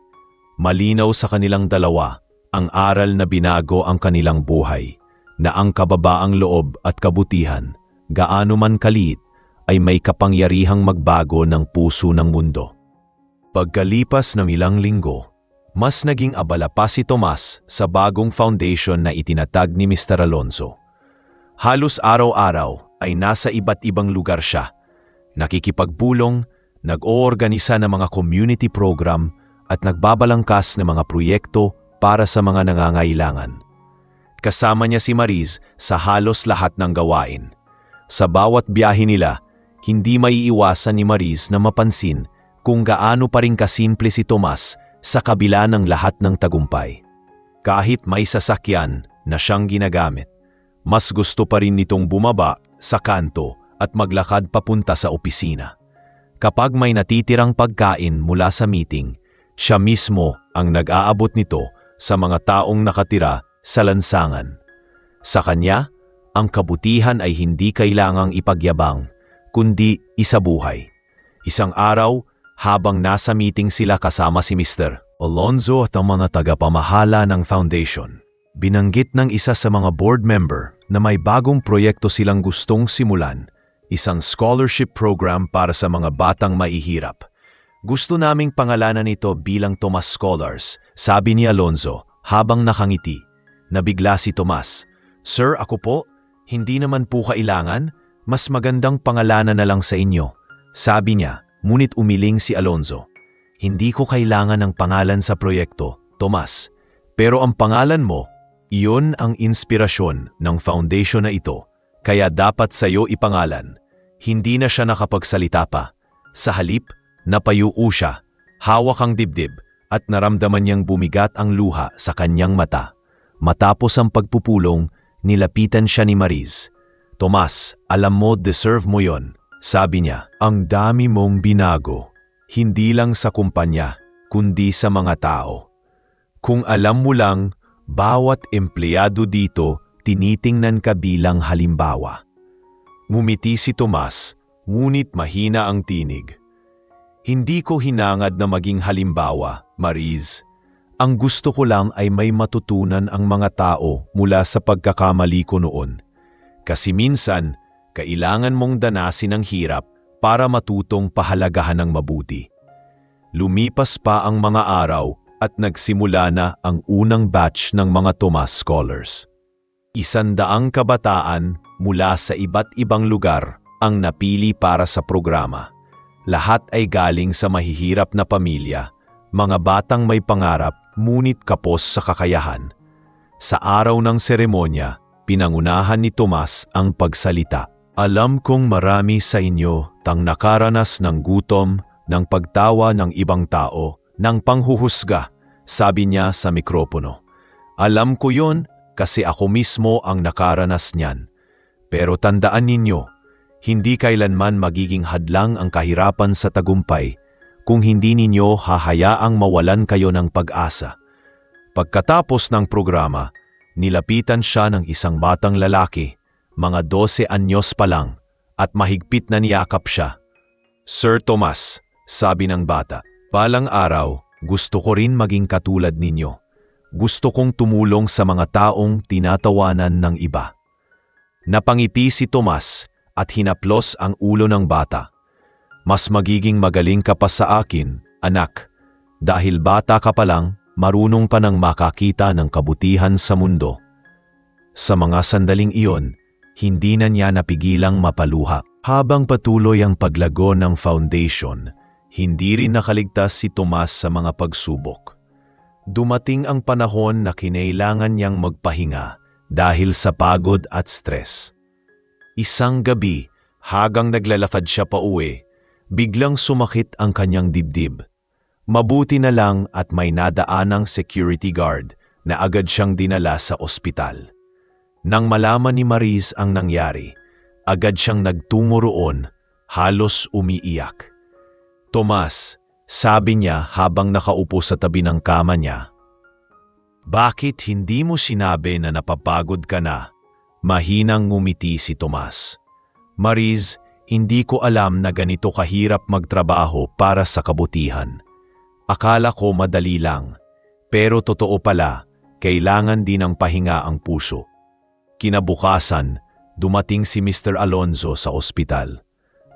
Malinaw sa kanilang dalawa ang aral na binago ang kanilang buhay, na ang kababaang loob at kabutihan, gaano man kaliit, ay may kapangyarihang magbago ng puso ng mundo. Pagkalipas ng ilang linggo, mas naging abala pa si Tomas sa bagong foundation na itinatag ni Mr. Alonzo. Halos araw-araw ay nasa iba't ibang lugar siya, nakikipagbulong, nag-oorganisa ng mga community program at nagbabalangkas ng mga proyekto para sa mga nangangailangan. Kasama niya si Mariz sa halos lahat ng gawain. Sa bawat biyahe nila, hindi maiiwasan ni Mariz na mapansin kung gaano pa rin kasimple si Tomas sa kabila ng lahat ng tagumpay. Kahit may sasakyan na siyang ginagamit, mas gusto pa rin nitong bumaba sa kanto at maglakad papunta sa opisina. Kapag may natitirang pagkain mula sa meeting, siya mismo ang nag-aabot nito sa mga taong nakatira sa lansangan. Sa kanya, ang kabutihan ay hindi kailangang ipagyabang, kundi isabuhay. Isang araw, habang nasa meeting sila kasama si Mr. Alonzo at ang mga tagapamahala ng foundation, binanggit ng isa sa mga board member na may bagong proyekto silang gustong simulan, isang scholarship program para sa mga batang mahihirap. Gusto naming pangalanan ito bilang Tomas Scholars, sabi ni Alonzo habang nakangiti. Nabigla si Tomas. Sir, ako po, hindi naman po kailangan, mas magandang pangalanan na lang sa inyo, sabi niya, ngunit umiling si Alonzo. Hindi ko kailangan ng pangalan sa proyekto, Tomas, pero ang pangalan mo, iyon ang inspirasyon ng foundation na ito, kaya dapat sa iyo ipangalan. Hindi na siya nakapagsalita pa. Sa halip, napayuo siya, hawak ang dibdib at naramdaman niyang bumigat ang luha sa kanyang mata. Matapos ang pagpupulong, nilapitan siya ni Mariz. Tomas, alam mo deserve mo yon, sabi niya. Ang dami mong binago, hindi lang sa kumpanya, kundi sa mga tao. Kung alam mo lang, bawat empleyado dito tinitingnan ka bilang halimbawa. Ngumiti si Tomas, ngunit mahina ang tinig. Hindi ko hinangad na maging halimbawa, Mariz. Ang gusto ko lang ay may matutunan ang mga tao mula sa pagkakamali ko noon. Kasi minsan, kailangan mong danasin ang hirap para matutong pahalagahan ng mabuti. Lumipas pa ang mga araw at nagsimula na ang unang batch ng mga Tomas Scholars. 100 kabataan mula sa iba't ibang lugar ang napili para sa programa. Lahat ay galing sa mahihirap na pamilya, mga batang may pangarap ngunit kapos sa kakayahan. Sa araw ng seremonya, pinangunahan ni Tomas ang pagsalita. Alam kong marami sa inyo tang nakaranas ng gutom, ng pagtawa ng ibang tao, ng panghuhusga, sabi niya sa mikropono. Alam ko yon kasi ako mismo ang nakaranas niyan. Pero tandaan ninyo, hindi kailanman magiging hadlang ang kahirapan sa tagumpay kung hindi ninyo hahayaang mawalan kayo ng pag-asa. Pagkatapos ng programa, nilapitan siya ng isang batang lalaki, mga 12 anyos pa lang, at mahigpit na niyakap siya. Sir Tomas, sabi ng bata, balang araw, gusto ko rin maging katulad ninyo. Gusto kong tumulong sa mga taong tinatawanan ng iba. Napangiti si Tomas at hinaplos ang ulo ng bata. Mas magiging magaling ka pa sa akin, anak, dahil bata ka pa lang, marunong pa nang makakita ng kabutihan sa mundo. Sa mga sandaling iyon, hindi na niya napigilang mapaluha. Habang patuloy ang paglago ng foundation, hindi rin nakaligtas si Tomas sa mga pagsubok. Dumating ang panahon na kinailangan niyang magpahinga dahil sa pagod at stress. Isang gabi, hagang naglalakad siya pauwi, biglang sumakit ang kanyang dibdib. Mabuti na lang at may nadaanang security guard na agad siyang dinala sa ospital. Nang malaman ni Mariz ang nangyari, agad siyang nagtungo roon, halos umiiyak. Tomas, sabi niya habang nakaupo sa tabi ng kama niya, bakit hindi mo sinabi na napapagod ka na? Mahinang ngumiti si Tomas. Mariz, hindi ko alam na ganito kahirap magtrabaho para sa kabutihan. Akala ko madali lang, pero totoo pala, kailangan din ng pahinga ang puso. Kinabukasan, dumating si Mr. Alonzo sa ospital.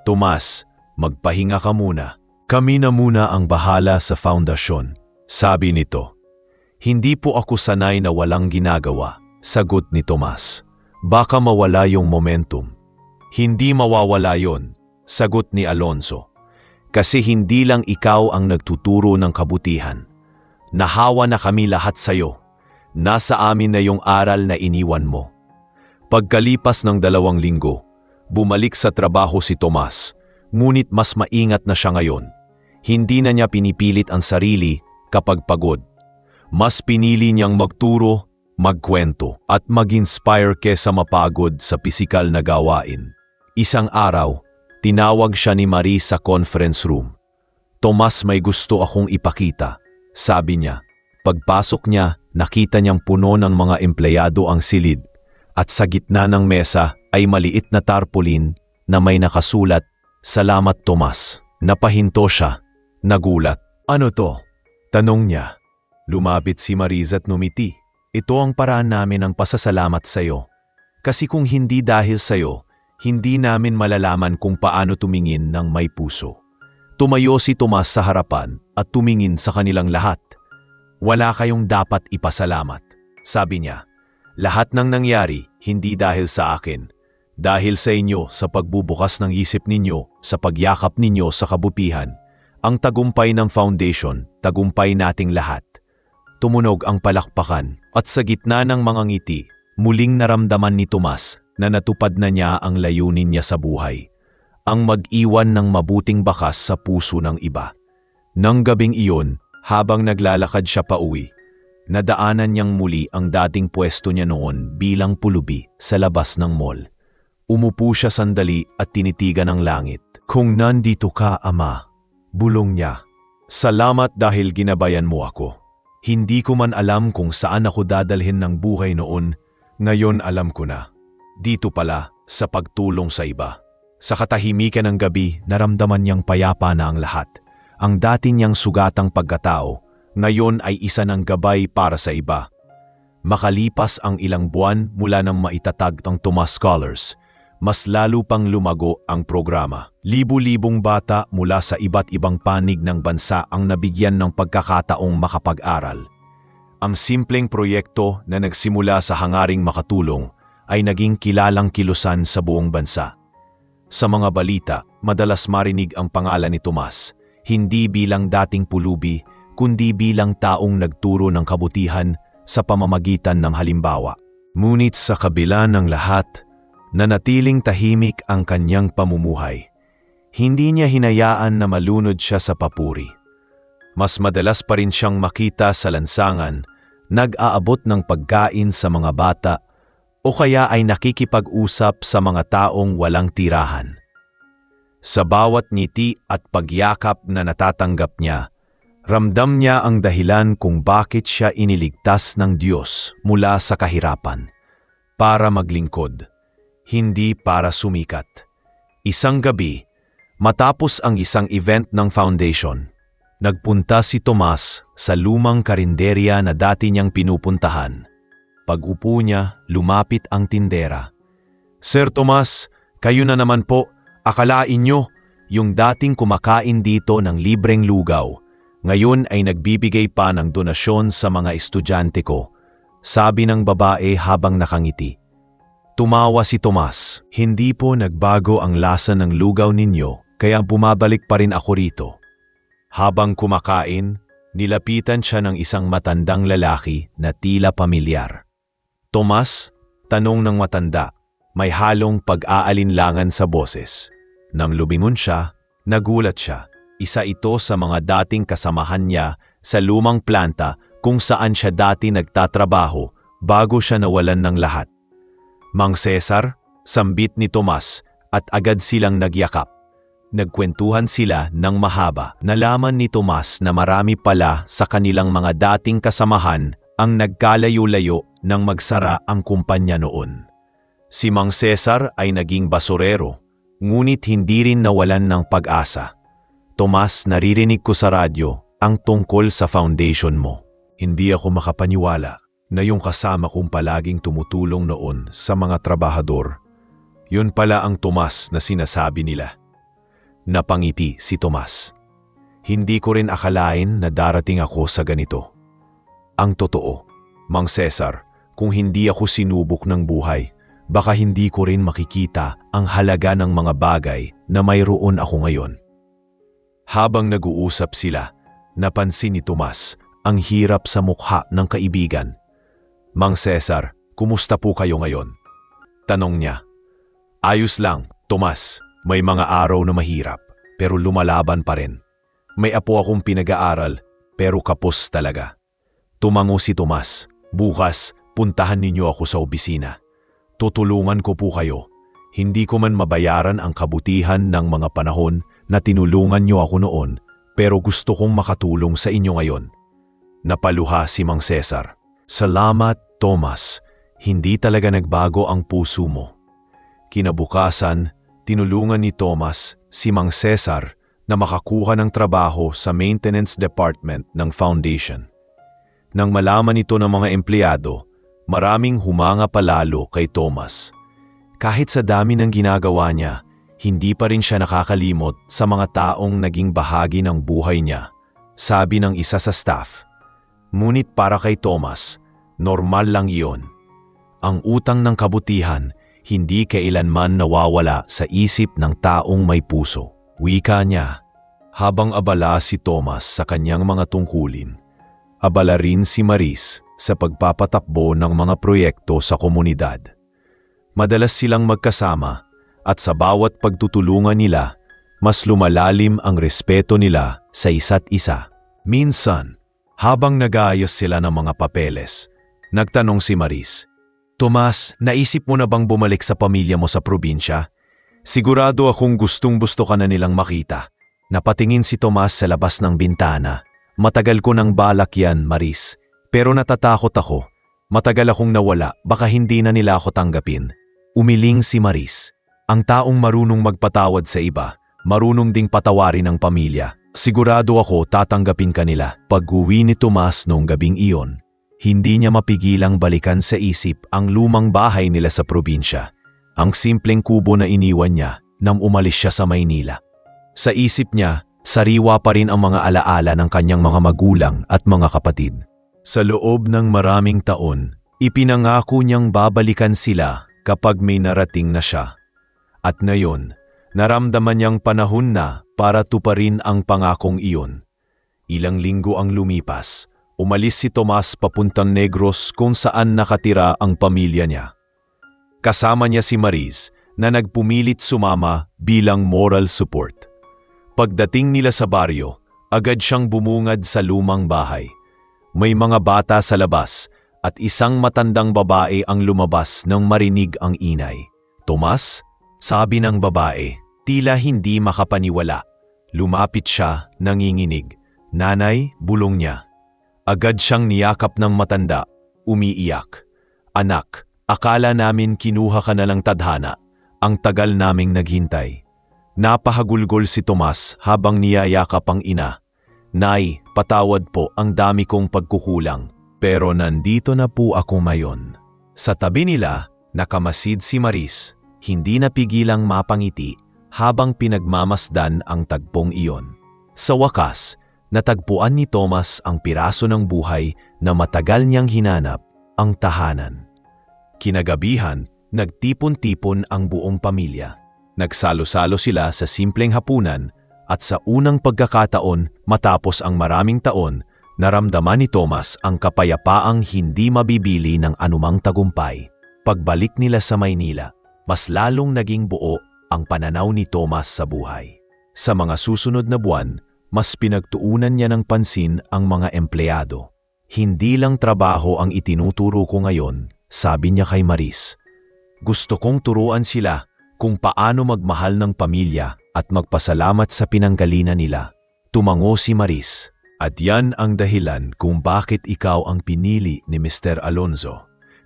Tomas, magpahinga ka muna. Kami na muna ang bahala sa foundasyon, sabi nito. Hindi po ako sanay na walang ginagawa, sagot ni Tomas. Baka mawala yung momentum. Hindi mawawala yon, sagot ni Alonzo. Kasi hindi lang ikaw ang nagtuturo ng kabutihan. Nahawa na kami lahat sa'yo. Nasa amin na yung aral na iniwan mo. Pagkalipas ng 2 linggo, bumalik sa trabaho si Tomas, ngunit mas maingat na siya ngayon. Hindi na niya pinipilit ang sarili kapag pagod. Mas pinili niyang magturo, magkwento at mag-inspire kesa mapagod sa pisikal na gawain. Isang araw, tinawag siya ni Marie sa conference room. Tomas, may gusto akong ipakita, sabi niya. Pagpasok niya, nakita niyang puno ng mga empleyado ang silid at sa gitna ng mesa ay maliit na tarpaulin na may nakasulat, "Salamat Tomas." Napahinto siya, nagulat. Ano to? Tanong niya. Lumapit si Mariz at numiti. Ito ang paraan namin ng pasasalamat sa'yo. Kasi kung hindi dahil sa'yo, hindi namin malalaman kung paano tumingin ng may puso. Tumayo si Tomas sa harapan at tumingin sa kanilang lahat. Wala kayong dapat ipasalamat, sabi niya. Lahat ng nangyari hindi dahil sa akin. Dahil sa inyo sa pagbubukas ng isip ninyo, sa pagyakap ninyo sa kabutihan, ang tagumpay ng foundation, tagumpay nating lahat. Tumunog ang palakpakan at sa gitna ng mga ngiti, muling naramdaman ni Tomas na natupad na niya ang layunin niya sa buhay. Ang mag-iwan ng mabuting bakas sa puso ng iba. Nang gabing iyon, habang naglalakad siya pauwi, nadaanan niyang muli ang dating pwesto niya noon bilang pulubi sa labas ng mall. Umupo siya sandali at tinitigan ang langit. Kung nandito ka, Ama, bulong niya. Salamat dahil ginabayan mo ako. Hindi ko man alam kung saan ako dadalhin ng buhay noon, ngayon alam ko na. Dito pala, sa pagtulong sa iba. Sa katahimikan ng gabi, naramdaman niyang payapa na ang lahat. Ang dati niyang sugatang pagkatao, ngayon ay isa ng gabay para sa iba. Makalipas ang ilang buwan mula nang maitatag ng Tomas Scholars, mas lalo pang lumago ang programa. Libu-libong bata mula sa iba't ibang panig ng bansa ang nabigyan ng pagkakataong makapag-aral. Ang simpleng proyekto na nagsimula sa hangaring makatulong ay naging kilalang kilusan sa buong bansa. Sa mga balita, madalas marinig ang pangalan ni Tomas, hindi bilang dating pulubi, kundi bilang taong nagturo ng kabutihan sa pamamagitan ng halimbawa. Ngunit sa kabila ng lahat, nanatiling tahimik ang kanyang pamumuhay. Hindi niya hinayaan na malunod siya sa papuri. Mas madalas pa rin siyang makita sa lansangan, nag-aabot ng pagkain sa mga bata o kaya ay nakikipag-usap sa mga taong walang tirahan. Sa bawat ngiti at pagyakap na natatanggap niya, ramdam niya ang dahilan kung bakit siya iniligtas ng Diyos mula sa kahirapan. Para maglingkod, hindi para sumikat. Isang gabi, matapos ang isang event ng foundation, nagpunta si Tomas sa lumang karinderya na dati niyang pinupuntahan. Pag-upo niya, lumapit ang tindera. Sir Tomas, kayo na naman po. Akalain niyo, yung dating kumakain dito ng libreng lugaw, ngayon ay nagbibigay pa ng donasyon sa mga estudyante ko, sabi ng babae habang nakangiti. Tumawa si Tomas. Hindi po nagbago ang lasa ng lugaw ninyo, kaya bumabalik pa rin ako rito. Habang kumakain, nilapitan siya ng isang matandang lalaki na tila pamilyar. Tomas, tanong ng matanda, may halong pag-aalinlangan sa boses. Nang lumingon siya, nagulat siya. Isa ito sa mga dating kasamahan niya sa lumang planta kung saan siya dati nagtatrabaho bago siya nawalan ng lahat. Mang Cesar, sambit ni Tomas at agad silang nagyakap. Nagkwentuhan sila ng mahaba. Nalaman ni Tomas na marami pala sa kanilang mga dating kasamahan ang nagkalayo-layo nang magsara ang kumpanya noon. Si Mang Cesar ay naging basurero, ngunit hindi rin nawalan ng pag-asa. Tomas, naririnig ko sa radyo ang tungkol sa foundation mo. Hindi ako makapaniwala na yung kasama kong palaging tumutulong noon sa mga trabahador. Yun pala ang Tomas na sinasabi nila. Napangiti si Tomas. Hindi ko rin akalain na darating ako sa ganito. Ang totoo, Mang Cesar, kung hindi ako sinubok ng buhay, baka hindi ko rin makikita ang halaga ng mga bagay na mayroon ako ngayon. Habang nag-uusap sila, napansin ni Tomas ang hirap sa mukha ng kaibigan. Mang Cesar, kumusta po kayo ngayon? Tanong niya. Ayos lang, Tomas. May mga araw na mahirap, pero lumalaban pa rin. May apo akong pinag-aaral, pero kapos talaga. Tumango si Tomas. Bukas, puntahan ninyo ako sa opisina. Tutulungan ko po kayo. Hindi ko man mabayaran ang kabutihan ng mga panahon na tinulungan niyo ako noon, pero gusto kong makatulong sa inyo ngayon. Napaluha si Mang Cesar. Salamat, Tomas. Hindi talaga nagbago ang puso mo. Kinabukasan, tinulungan ni Tomas si Mang Cesar na makakuha ng trabaho sa maintenance department ng foundation. Nang malaman ito ng mga empleyado, maraming humanga palalo kay Tomas. Kahit sa dami ng ginagawa niya, hindi pa rin siya nakakalimot sa mga taong naging bahagi ng buhay niya, sabi ng isa sa staff. Ngunit para kay Tomas, normal lang iyon. Ang utang ng kabutihan hindi kailanman nawawala sa isip ng taong may puso. Wika niya. Habang abala si Tomas sa kanyang mga tungkulin, abala rin si Maris sa pagpapatakbo ng mga proyekto sa komunidad. Madalas silang magkasama at sa bawat pagtutulungan nila, mas lumalalim ang respeto nila sa isa't isa. Minsan, habang nag-aayos sila ng mga papeles, nagtanong si Maris, Tomas, naisip mo na bang bumalik sa pamilya mo sa probinsya? Sigurado akong gustong-gusto ka na nilang makita. Napatingin si Tomas sa labas ng bintana. Matagal ko nang balak yan, Maris. Pero natatakot ako. Matagal akong nawala, baka hindi na nila ako tanggapin. Umiling si Maris. Ang taong marunong magpatawad sa iba, marunong ding patawarin ang pamilya. Sigurado ako tatanggapin ka nila. Pag-uwi ni Tomas noong gabing iyon, hindi niya mapigilang balikan sa isip ang lumang bahay nila sa probinsya. Ang simpleng kubo na iniwan niya nang umalis siya sa Maynila. Sa isip niya, sariwa pa rin ang mga alaala ng kanyang mga magulang at mga kapatid. Sa loob ng maraming taon, ipinangako niyang babalikan sila kapag may narating na siya. At ngayon, naramdaman niyang panahon na para tuparin ang pangakong iyon. Ilang linggo ang lumipas. Umalis si Tomas papuntang Negros kung saan nakatira ang pamilya niya. Kasama niya si Maris na nagpumilit sumama bilang moral support. Pagdating nila sa baryo, agad siyang bumungad sa lumang bahay. May mga bata sa labas at isang matandang babae ang lumabas nang marinig ang ingay. Tomas, sabi ng babae, tila hindi makapaniwala. Lumapit siya, nanginginig. Nanay, bulong niya. Agad siyang niyakap ng matanda, umiiyak. Anak, akala namin kinuha ka na lang tadhana. Ang tagal naming naghintay. Napahagulgol si Tomas habang niyayakap ang ina. Nay, patawad po ang dami kong pagkukulang. Pero nandito na po ako ngayon. Sa tabi nila, nakamasid si Maris, hindi napigilang mapangiti habang pinagmamasdan ang tagpong iyon. Sa wakas, natagpuan ni Tomas ang piraso ng buhay na matagal niyang hinanap, ang tahanan. Kinagabihan, nagtipon-tipon ang buong pamilya. Nagsalo-salo sila sa simpleng hapunan at sa unang pagkakataon matapos ang maraming taon, naramdaman ni Tomas ang kapayapaang hindi mabibili ng anumang tagumpay. Pagbalik nila sa Maynila, mas lalong naging buo ang pananaw ni Tomas sa buhay. Sa mga susunod na buwan, mas pinagtuunan niya ng pansin ang mga empleyado. Hindi lang trabaho ang itinuturo ko ngayon, sabi niya kay Maris. Gusto kong turuan sila kung paano magmahal ng pamilya at magpasalamat sa pinanggalingan nila. Tumango si Maris. At yan ang dahilan kung bakit ikaw ang pinili ni Mr. Alonzo.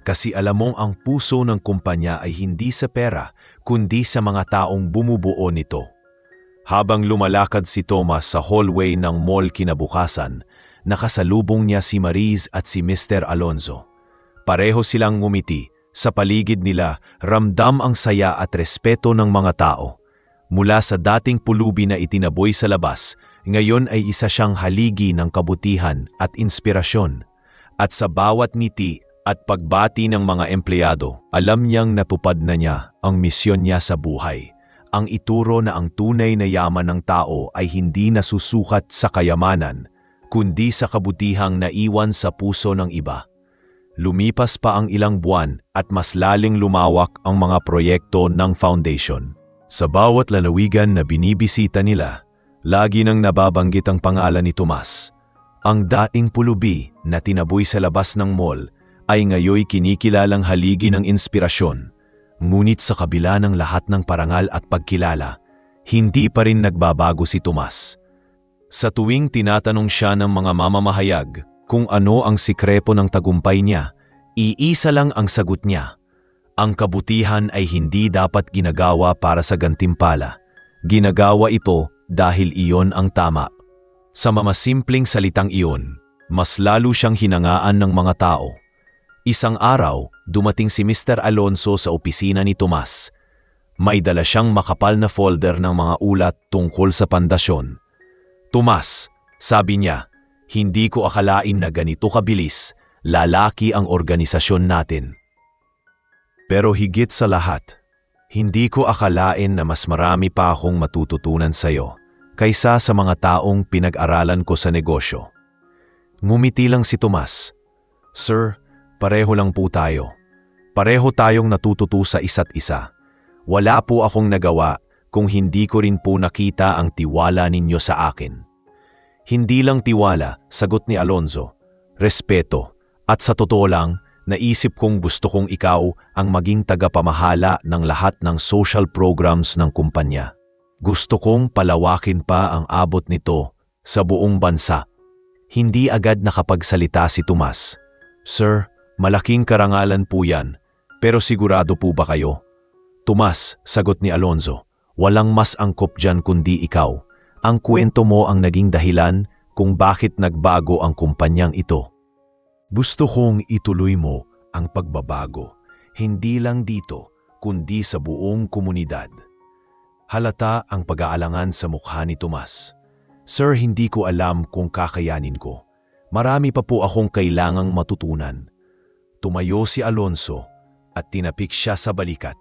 Kasi alam mong ang puso ng kumpanya ay hindi sa pera, kundi sa mga taong bumubuo nito. Habang lumalakad si Thomas sa hallway ng mall kinabukasan, nakasalubong niya si Maris at si Mr. Alonzo. Pareho silang ngumiti. Sa paligid nila, ramdam ang saya at respeto ng mga tao. Mula sa dating pulubi na itinaboy sa labas, ngayon ay isa siyang haligi ng kabutihan at inspirasyon. At sa bawat ngiti at pagbati ng mga empleyado, alam niyang natupad na niya ang misyon niya sa buhay. Ang ituro na ang tunay na yaman ng tao ay hindi nasusukat sa kayamanan, kundi sa kabutihang naiwan sa puso ng iba. Lumipas pa ang ilang buwan at mas laling lumawak ang mga proyekto ng foundation. Sa bawat lalawigan na binibisita nila, lagi nang nababanggit ang pangalan ni Tomas. Ang daing pulubi na tinaboy sa labas ng mall ay ngayoy kinikilalang haligi ng inspirasyon. Ngunit sa kabila ng lahat ng parangal at pagkilala, hindi pa rin nagbabago si Tomas. Sa tuwing tinatanong siya ng mga mamamahayag kung ano ang sikreto ng tagumpay niya, iisa lang ang sagot niya. Ang kabutihan ay hindi dapat ginagawa para sa gantimpala. Ginagawa ito dahil iyon ang tama. Sa mamasimpleng salitang iyon, mas lalo siyang hinangaan ng mga tao. Isang araw, dumating si Mr. Alonzo sa opisina ni Tomas. May dala siyang makapal na folder ng mga ulat tungkol sa pandasyon. Tomas, sabi niya, hindi ko akalain na ganito kabilis, lalaki ang organisasyon natin. Pero higit sa lahat, hindi ko akalain na mas marami pa akong matututunan sa iyo kaysa sa mga taong pinag-aralan ko sa negosyo. Ngumiti lang si Tomas. Sir, pareho lang po tayo. Pareho tayong natututo sa isa't isa. Wala po akong nagawa kung hindi ko rin po nakita ang tiwala ninyo sa akin. Hindi lang tiwala, sagot ni Alonzo, respeto, at sa totoo lang, naisip kong gusto kong ikaw ang maging tagapamahala ng lahat ng social programs ng kumpanya. Gusto kong palawakin pa ang abot nito sa buong bansa. Hindi agad nakapagsalita si Tomas. Sir, malaking karangalan po yan, pero sigurado po ba kayo? Tomas, sagot ni Alonzo, walang mas angkop dyan kundi ikaw. Ang kwento mo ang naging dahilan kung bakit nagbago ang kumpanyang ito. Gusto kong ituloy mo ang pagbabago, hindi lang dito, kundi sa buong komunidad. Halata ang pag-aalangan sa mukha ni Tomas. Sir, hindi ko alam kung kakayanin ko. Marami pa po akong kailangang matutunan. Tumayo si Alonzo at tinapik siya sa balikat.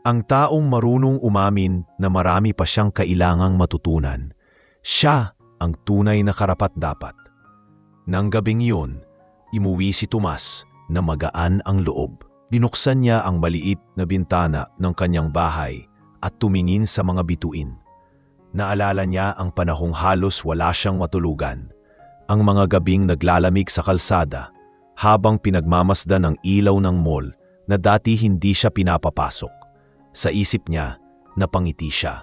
Ang taong marunong umamin na marami pa siyang kailangang matutunan. Siya ang tunay na karapat-dapat. Nang gabing yun, imuwi si Tomas na magaan ang loob. Binuksan niya ang maliit na bintana ng kanyang bahay at tumingin sa mga bituin. Naalala niya ang panahong halos wala siyang matulugan. Ang mga gabing naglalamig sa kalsada habang pinagmamasdan ang ilaw ng mall na dati hindi siya pinapapasok. Sa isip niya, napangiti siya.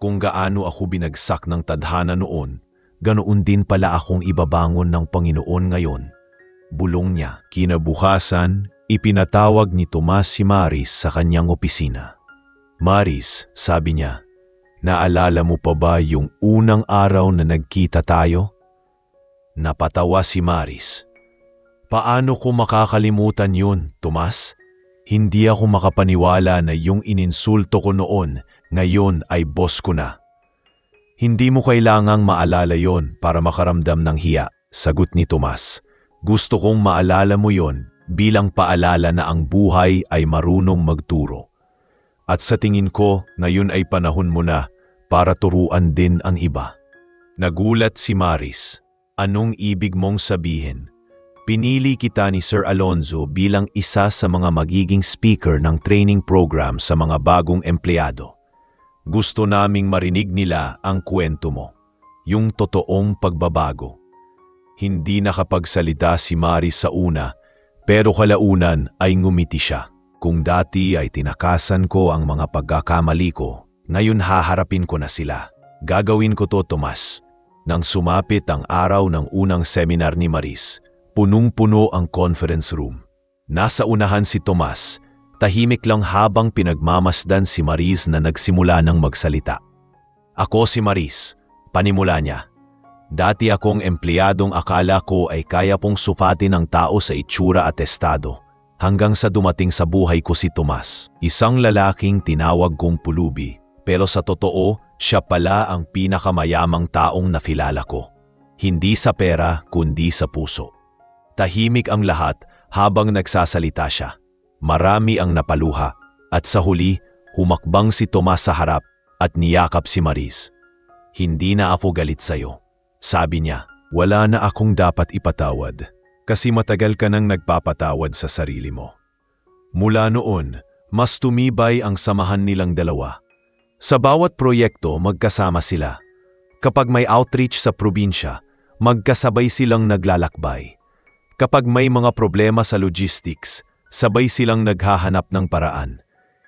Kung gaano ako binagsak ng tadhana noon, ganoon din pala akong ibabangon ng Panginoon ngayon. Bulong niya. Kinabukasan, ipinatawag ni Tomas si Maris sa kanyang opisina. Maris, sabi niya, naalala mo pa ba yung unang araw na nagkita tayo? Napatawa si Maris. Paano ko makakalimutan yun, Tomas? Hindi ako makapaniwala na yung ininsulto ko noon, ngayon ay boss ko na. Hindi mo kailangang maalala yon para makaramdam ng hiya, sagot ni Tomas. Gusto kong maalala mo yon bilang paalala na ang buhay ay marunong magturo. At sa tingin ko, ngayon ay panahon mo na para turuan din ang iba. Nagulat si Maris. Anong ibig mong sabihin? Pinili kita ni Sir Alonzo bilang isa sa mga magiging speaker ng training program sa mga bagong empleyado. Gusto naming marinig nila ang kwento mo, yung totoong pagbabago. Hindi nakapagsalita si Maris sa una, pero kalaunan ay ngumiti siya. Kung dati ay tinakasan ko ang mga pagkakamali ko, ngayon haharapin ko na sila. Gagawin ko to, Tomas. Nang sumapit ang araw ng unang seminar ni Maris, punong-puno ang conference room. Nasa unahan si Tomas, tahimik lang habang pinagmamasdan si Maris na nagsimula ng magsalita. Ako si Maris, panimula niya. Dati akong empleyadong akala ko ay kaya pong sufatin ng tao sa itsura at estado. Hanggang sa dumating sa buhay ko si Tomas, isang lalaking tinawag kong pulubi. Pero sa totoo, siya pala ang pinakamayamang taong nakilala ko. Hindi sa pera, kundi sa puso. Tahimik ang lahat habang nagsasalita siya. Marami ang napaluha at sa huli, humakbang si Tomas sa harap at niyakap si Maris. Hindi na ako galit sa'yo. Sabi niya, wala na akong dapat ipatawad kasi matagal ka nang nagpapatawad sa sarili mo. Mula noon, mas tumibay ang samahan nilang dalawa. Sa bawat proyekto, magkasama sila. Kapag may outreach sa probinsya, magkasabay silang naglalakbay. Kapag may mga problema sa logistics, sabay silang naghahanap ng paraan.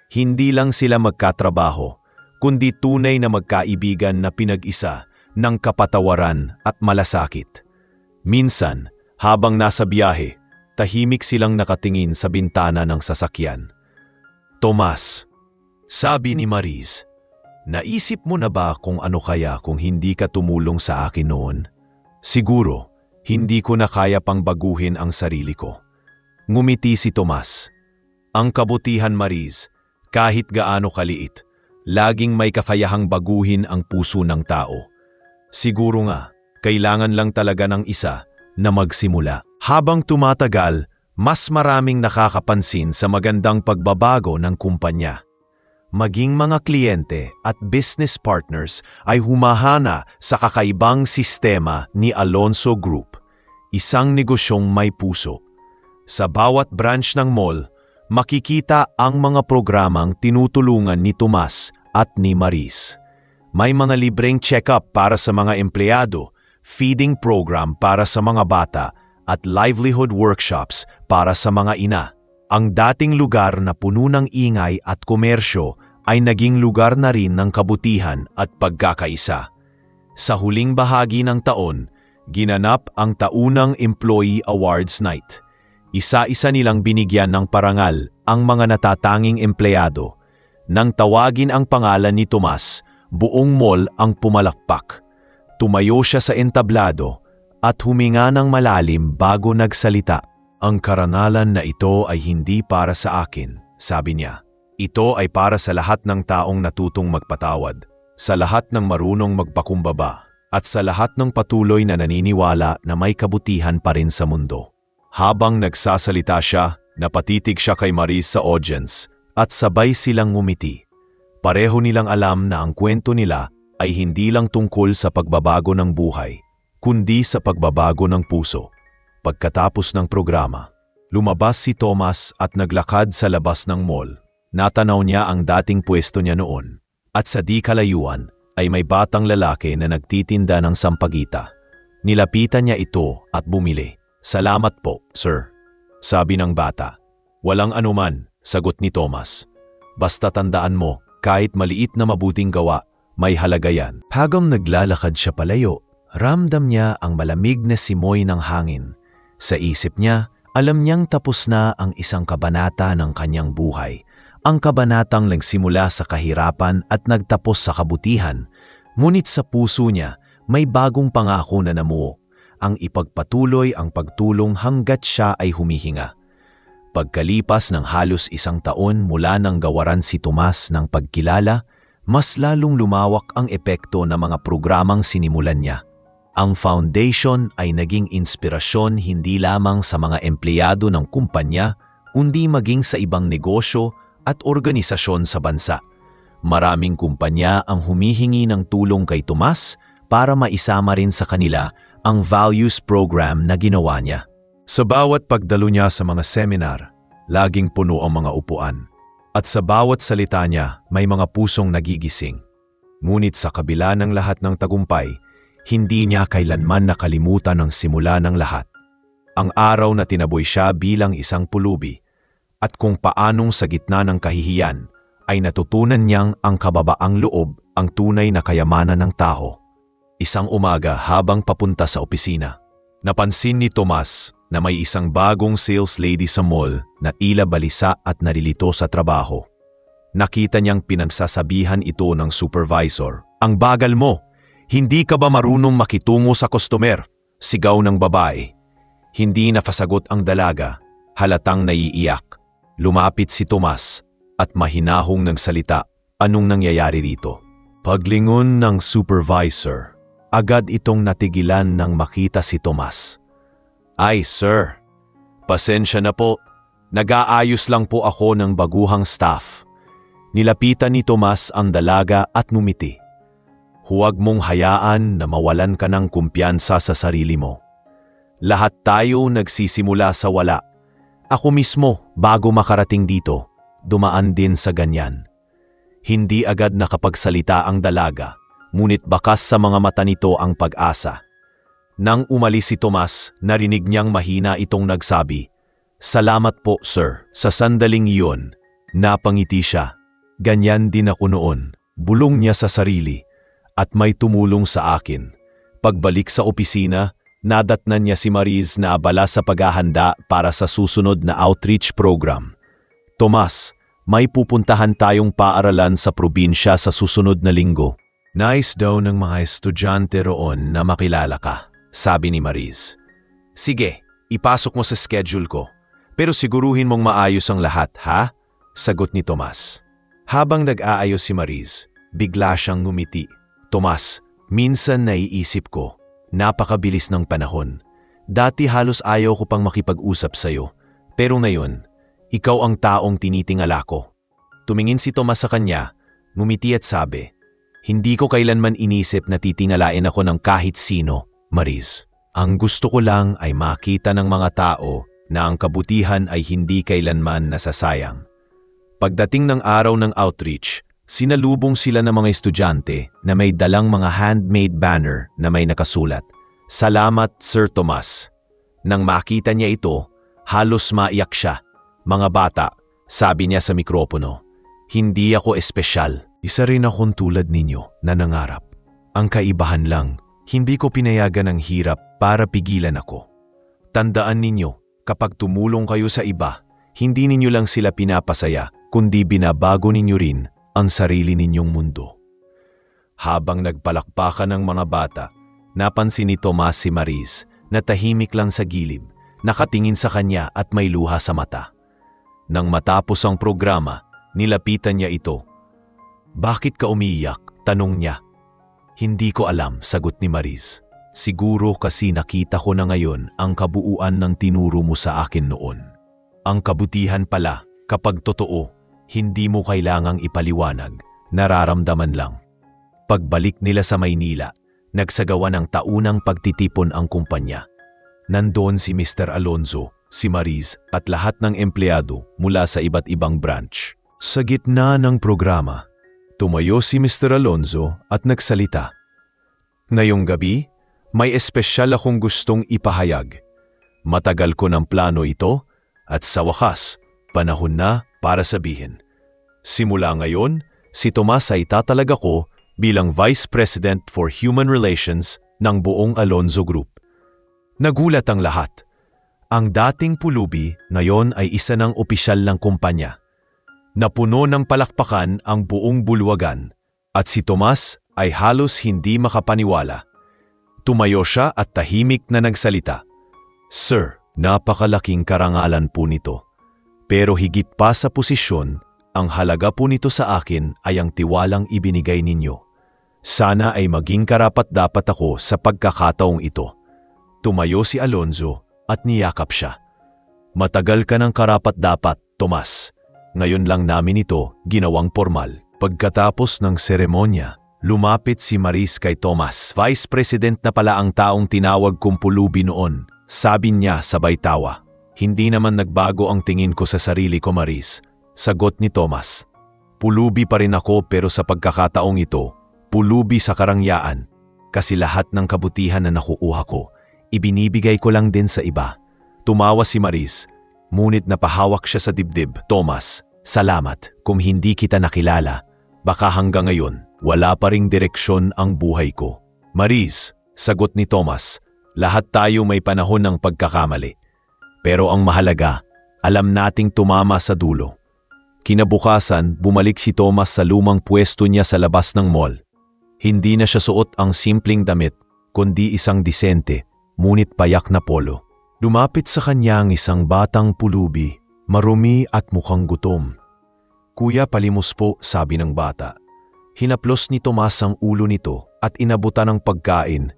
Hindi lang sila magkatrabaho, kundi tunay na magkaibigan na pinag-isa ng kapatawaran at malasakit. Minsan, habang nasa biyahe, tahimik silang nakatingin sa bintana ng sasakyan. Tomas, sabi ni Maris, naisip mo na ba kung ano kaya kung hindi ka tumulong sa akin noon? Siguro, hindi ko na kaya pang baguhin ang sarili ko. Ngumiti si Tomas. Ang kabutihan, Maris, kahit gaano kaliit, laging may kakayahang baguhin ang puso ng tao. Siguro nga, kailangan lang talaga ng isa na magsimula. Habang tumatagal, mas maraming nakakapansin sa magandang pagbabago ng kumpanya. Maging mga kliyente at business partners ay humahana sa kakaibang sistema ni Alonso Group, isang negosyong may puso. Sa bawat branch ng mall, makikita ang mga programang tinutulungan ni Tomas at ni Maris. May mga libreng check-up para sa mga empleyado, feeding program para sa mga bata, at livelihood workshops para sa mga ina. Ang dating lugar na puno ng ingay at komersyo ay naging lugar na rin ng kabutihan at pagkakaisa. Sa huling bahagi ng taon, ginanap ang taunang Employee Awards Night. Isa-isa nilang binigyan ng parangal ang mga natatanging empleyado. Nang tawagin ang pangalan ni Tomas, buong mall ang pumalakpak. Tumayo siya sa entablado at huminga ng malalim bago nagsalita. Ang karangalan na ito ay hindi para sa akin, sabi niya. Ito ay para sa lahat ng taong natutong magpatawad, sa lahat ng marunong magpakumbaba, at sa lahat ng patuloy na naniniwala na may kabutihan pa rin sa mundo. Habang nagsasalita siya, napatitig siya kay Maris sa audience at sabay silang ngumiti. Pareho nilang alam na ang kwento nila ay hindi lang tungkol sa pagbabago ng buhay, kundi sa pagbabago ng puso. Pagkatapos ng programa, lumabas si Tomas at naglakad sa labas ng mall. Natanaw niya ang dating pwesto niya noon at sa di kalayuan ay may batang lalaki na nagtitinda ng sampagita. Nilapitan niya ito at bumili. Salamat po, sir, sabi ng bata. Walang anuman, sagot ni Tomas. Basta tandaan mo, kahit maliit na mabuting gawa, may halaga yan. Habang naglalakad siya palayo, ramdam niya ang malamig na simoy ng hangin. Sa isip niya, alam niyang tapos na ang isang kabanata ng kanyang buhay. Ang kabanatang nagsimula sa kahirapan at nagtapos sa kabutihan. Ngunit sa puso niya, may bagong pangako na namuo. Ang ipagpatuloy ang pagtulong hanggat siya ay humihinga. Pagkalipas ng halos 1 taon mula nang gawaran si Tomas ng pagkilala, mas lalong lumawak ang epekto ng mga programang sinimulan niya. Ang foundation ay naging inspirasyon hindi lamang sa mga empleyado ng kumpanya, kundi maging sa ibang negosyo at organisasyon sa bansa. Maraming kumpanya ang humihingi ng tulong kay Tomas para maisama rin sa kanila ang values program na ginawa niya. Sa bawat pagdalo niya sa mga seminar, laging puno ang mga upuan. At sa bawat salita niya, may mga pusong nagigising. Ngunit sa kabila ng lahat ng tagumpay, hindi niya kailanman nakalimutan ang simula ng lahat. Ang araw na tinaboy siya bilang isang pulubi at kung paanong sa gitna ng kahihiyan ay natutunan niyang ang kababaang loob ang tunay na kayamanan ng tao. Isang umaga habang papunta sa opisina, napansin ni Tomas na may isang bagong sales lady sa mall na tila balisa at nalilito sa trabaho. Nakita niyang pinagsasabihan ito ng supervisor. "Ang bagal mo! Hindi ka ba marunong makitungo sa customer?" Sigaw ng babae. Hindi napasagot ang dalaga, halatang naiiyak. Lumapit si Tomas at mahinahong nagsalita. "Anong nangyayari rito?" Paglingon ng supervisor, agad itong natigilan nang makita si Tomas. "Ay, sir, pasensya na po. Nag-aayos lang po ako ng baguhang staff." Nilapitan ni Tomas ang dalaga at ngumiti. "Huwag mong hayaan na mawalan ka ng kumpiyansa sa sarili mo. Lahat tayo nagsisimula sa wala. Ako mismo, bago makarating dito, dumaan din sa ganyan." Hindi agad nakapagsalita ang dalaga, ngunit bakas sa mga mata nito ang pag-asa. Nang umalis si Tomas, narinig niyang mahina itong nagsabi, "Salamat po, sir." Sa sandaling iyon, napangiti siya. "Ganyan din ako noon," bulong niya sa sarili, "at may tumulong sa akin." Pagbalik sa opisina, nadatnan niya si Mariz na abala sa paghahanda para sa susunod na outreach program. "Tomas, may pupuntahan tayong paaralan sa probinsya sa susunod na linggo. Nais daw ng mga estudyante roon na makilala ka," sabi ni Mariz. "Sige, ipasok mo sa schedule ko. Pero siguruhin mong maayos ang lahat, ha?" sagot ni Tomas. Habang nag-aayos si Mariz, bigla siyang ngumiti. "Tomas, minsan naiisip ko, napakabilis ng panahon. Dati halos ayaw ko pang makipag-usap sa'yo, pero ngayon, ikaw ang taong tinitingala ko." Tumingin si Tomas sa kanya, ngumiti at sabi, "Hindi ko kailanman inisip na titingalain ako ng kahit sino, Mariz. Ang gusto ko lang ay makita ng mga tao na ang kabutihan ay hindi kailanman nasasayang." Pagdating ng araw ng outreach, sinalubong sila ng mga estudyante na may dalang mga handmade banner na may nakasulat, "Salamat, Sir Tomas." Nang makita niya ito, halos maiyak siya. "Mga bata," sabi niya sa mikropono, "hindi ako espesyal. Isa rin akong tulad ninyo na nangarap. Ang kaibahan lang, hindi ko pinayagan ang hirap para pigilan ako. Tandaan ninyo, kapag tumulong kayo sa iba, hindi ninyo lang sila pinapasaya, kundi binabago ninyo rin ang sarili ninyong mundo." Habang nagpalakpakan ng mga bata, napansin ni Tomas si Mariz na tahimik lang sa gilid, nakatingin sa kanya at may luha sa mata. Nang matapos ang programa, nilapitan niya ito. "Bakit ka umiiyak?" tanong niya. "Hindi ko alam," sagot ni Mariz. "Siguro kasi nakita ko na ngayon ang kabuuan ng tinuro mo sa akin noon. Ang kabutihan pala, kapag totoo, hindi mo kailangang ipaliwanag, nararamdaman lang." Pagbalik nila sa Maynila, nagsagawa ng taunang pagtitipon ang kumpanya. Nandoon si Mr. Alonzo, si Mariz at lahat ng empleyado mula sa iba't ibang branch. Sa gitna ng programa, tumayo si Mr. Alonzo at nagsalita. "Ngayong gabi, may espesyal akong gustong ipahayag. Matagal ko ng plano ito at sa wakas, panahon na para sabihin. Simula ngayon, si Tomas ay tatalag ako bilang Vice President for Human Relations ng buong Alonzo Group." Nagulat ang lahat. Ang dating pulubi ngayon ay isa ng opisyal ng kumpanya. Napuno ng palakpakan ang buong bulwagan at si Tomas ay halos hindi makapaniwala. Tumayo siya at tahimik na nagsalita. "Sir, napakalaking karangalan po nito. Pero higit pa sa posisyon, ang halaga po nito sa akin ay ang tiwalang ibinigay ninyo. Sana ay maging karapat-dapat ako sa pagkakataong ito." Tumayo si Alonzo at niyakap siya. "Matagal ka ng karapat-dapat, Tomas. Ngayon lang namin ito ginawang formal." Pagkatapos ng seremonya, lumapit si Mariz kay Tomas. "Vice President na pala ang taong tinawag kong pulubi noon," sabi niya sabay tawa. "Hindi naman nagbago ang tingin ko sa sarili ko, Mariz," sagot ni Tomas. "Pulubi pa rin ako pero sa pagkakataong ito, pulubi sa karangyaan. Kasi lahat ng kabutihan na nakukuha ko, ibinibigay ko lang din sa iba." Tumawa si Mariz, ngunit napahawak siya sa dibdib. "Tomas, salamat. Kung hindi kita nakilala, baka hanggang ngayon wala pa ring direksyon ang buhay ko." "Mariz," sagot ni Tomas, "lahat tayo may panahon ng pagkakamali. Pero ang mahalaga, alam nating tumama sa dulo. Kinabukasan, bumalik si Thomas sa lumang pwesto niya sa labas ng mall. Hindi na siya suot ang simpleng damit, kundi isang disente, ngunit payak na polo. Lumapit sa kanya ang isang batang pulubi, marumi at mukhang gutom. "Kuya, palimos po," sabi ng bata. Hinaplos ni Tomas ang ulo nito at inabutan ng pagkain.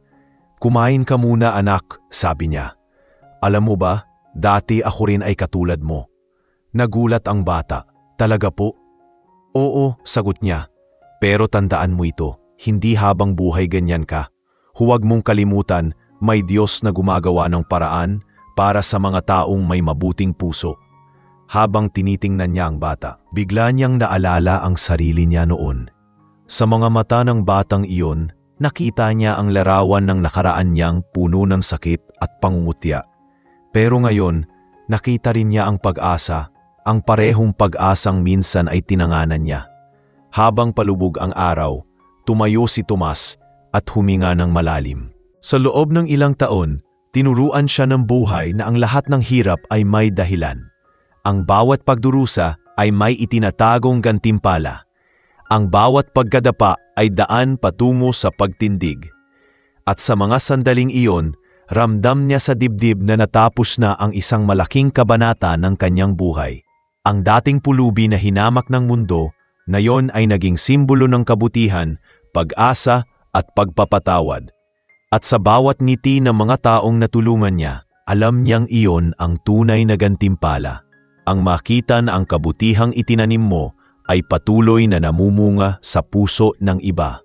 "Kumain ka muna anak," sabi niya. "Alam mo ba, dati ako rin ay katulad mo." Nagulat ang bata. "Talaga po?" "Oo," sagot niya. "Pero tandaan mo ito, hindi habang buhay ganyan ka. Huwag mong kalimutan, may Diyos na gumagawa ng paraan para sa mga taong may mabuting puso." Habang tinitingnan niya ang bata, bigla niyang naalala ang sarili niya noon. Sa mga mata ng batang iyon, nakita niya ang larawan ng nakaraan niyang puno ng sakit at pangungutya. Pero ngayon, nakita rin niya ang pag-asa, ang parehong pag-asang minsan ay tinanganan niya. Habang palubog ang araw, tumayo si Tomas at huminga ng malalim. Sa loob ng ilang taon, tinuruan siya ng buhay na ang lahat ng hirap ay may dahilan. Ang bawat pagdurusa ay may itinatagong gantimpala. Ang bawat pagkadapa ay daan patungo sa pagtindig. At sa mga sandaling iyon, ramdam niya sa dibdib na natapos na ang isang malaking kabanata ng kanyang buhay. Ang dating pulubi na hinamak ng mundo, na yon ay naging simbolo ng kabutihan, pag-asa at pagpapatawad. At sa bawat ngiti ng mga taong natulungan niya, alam niyang iyon ang tunay na gantimpala. Ang makita na ang kabutihang itinanim mo ay patuloy na namumunga sa puso ng iba.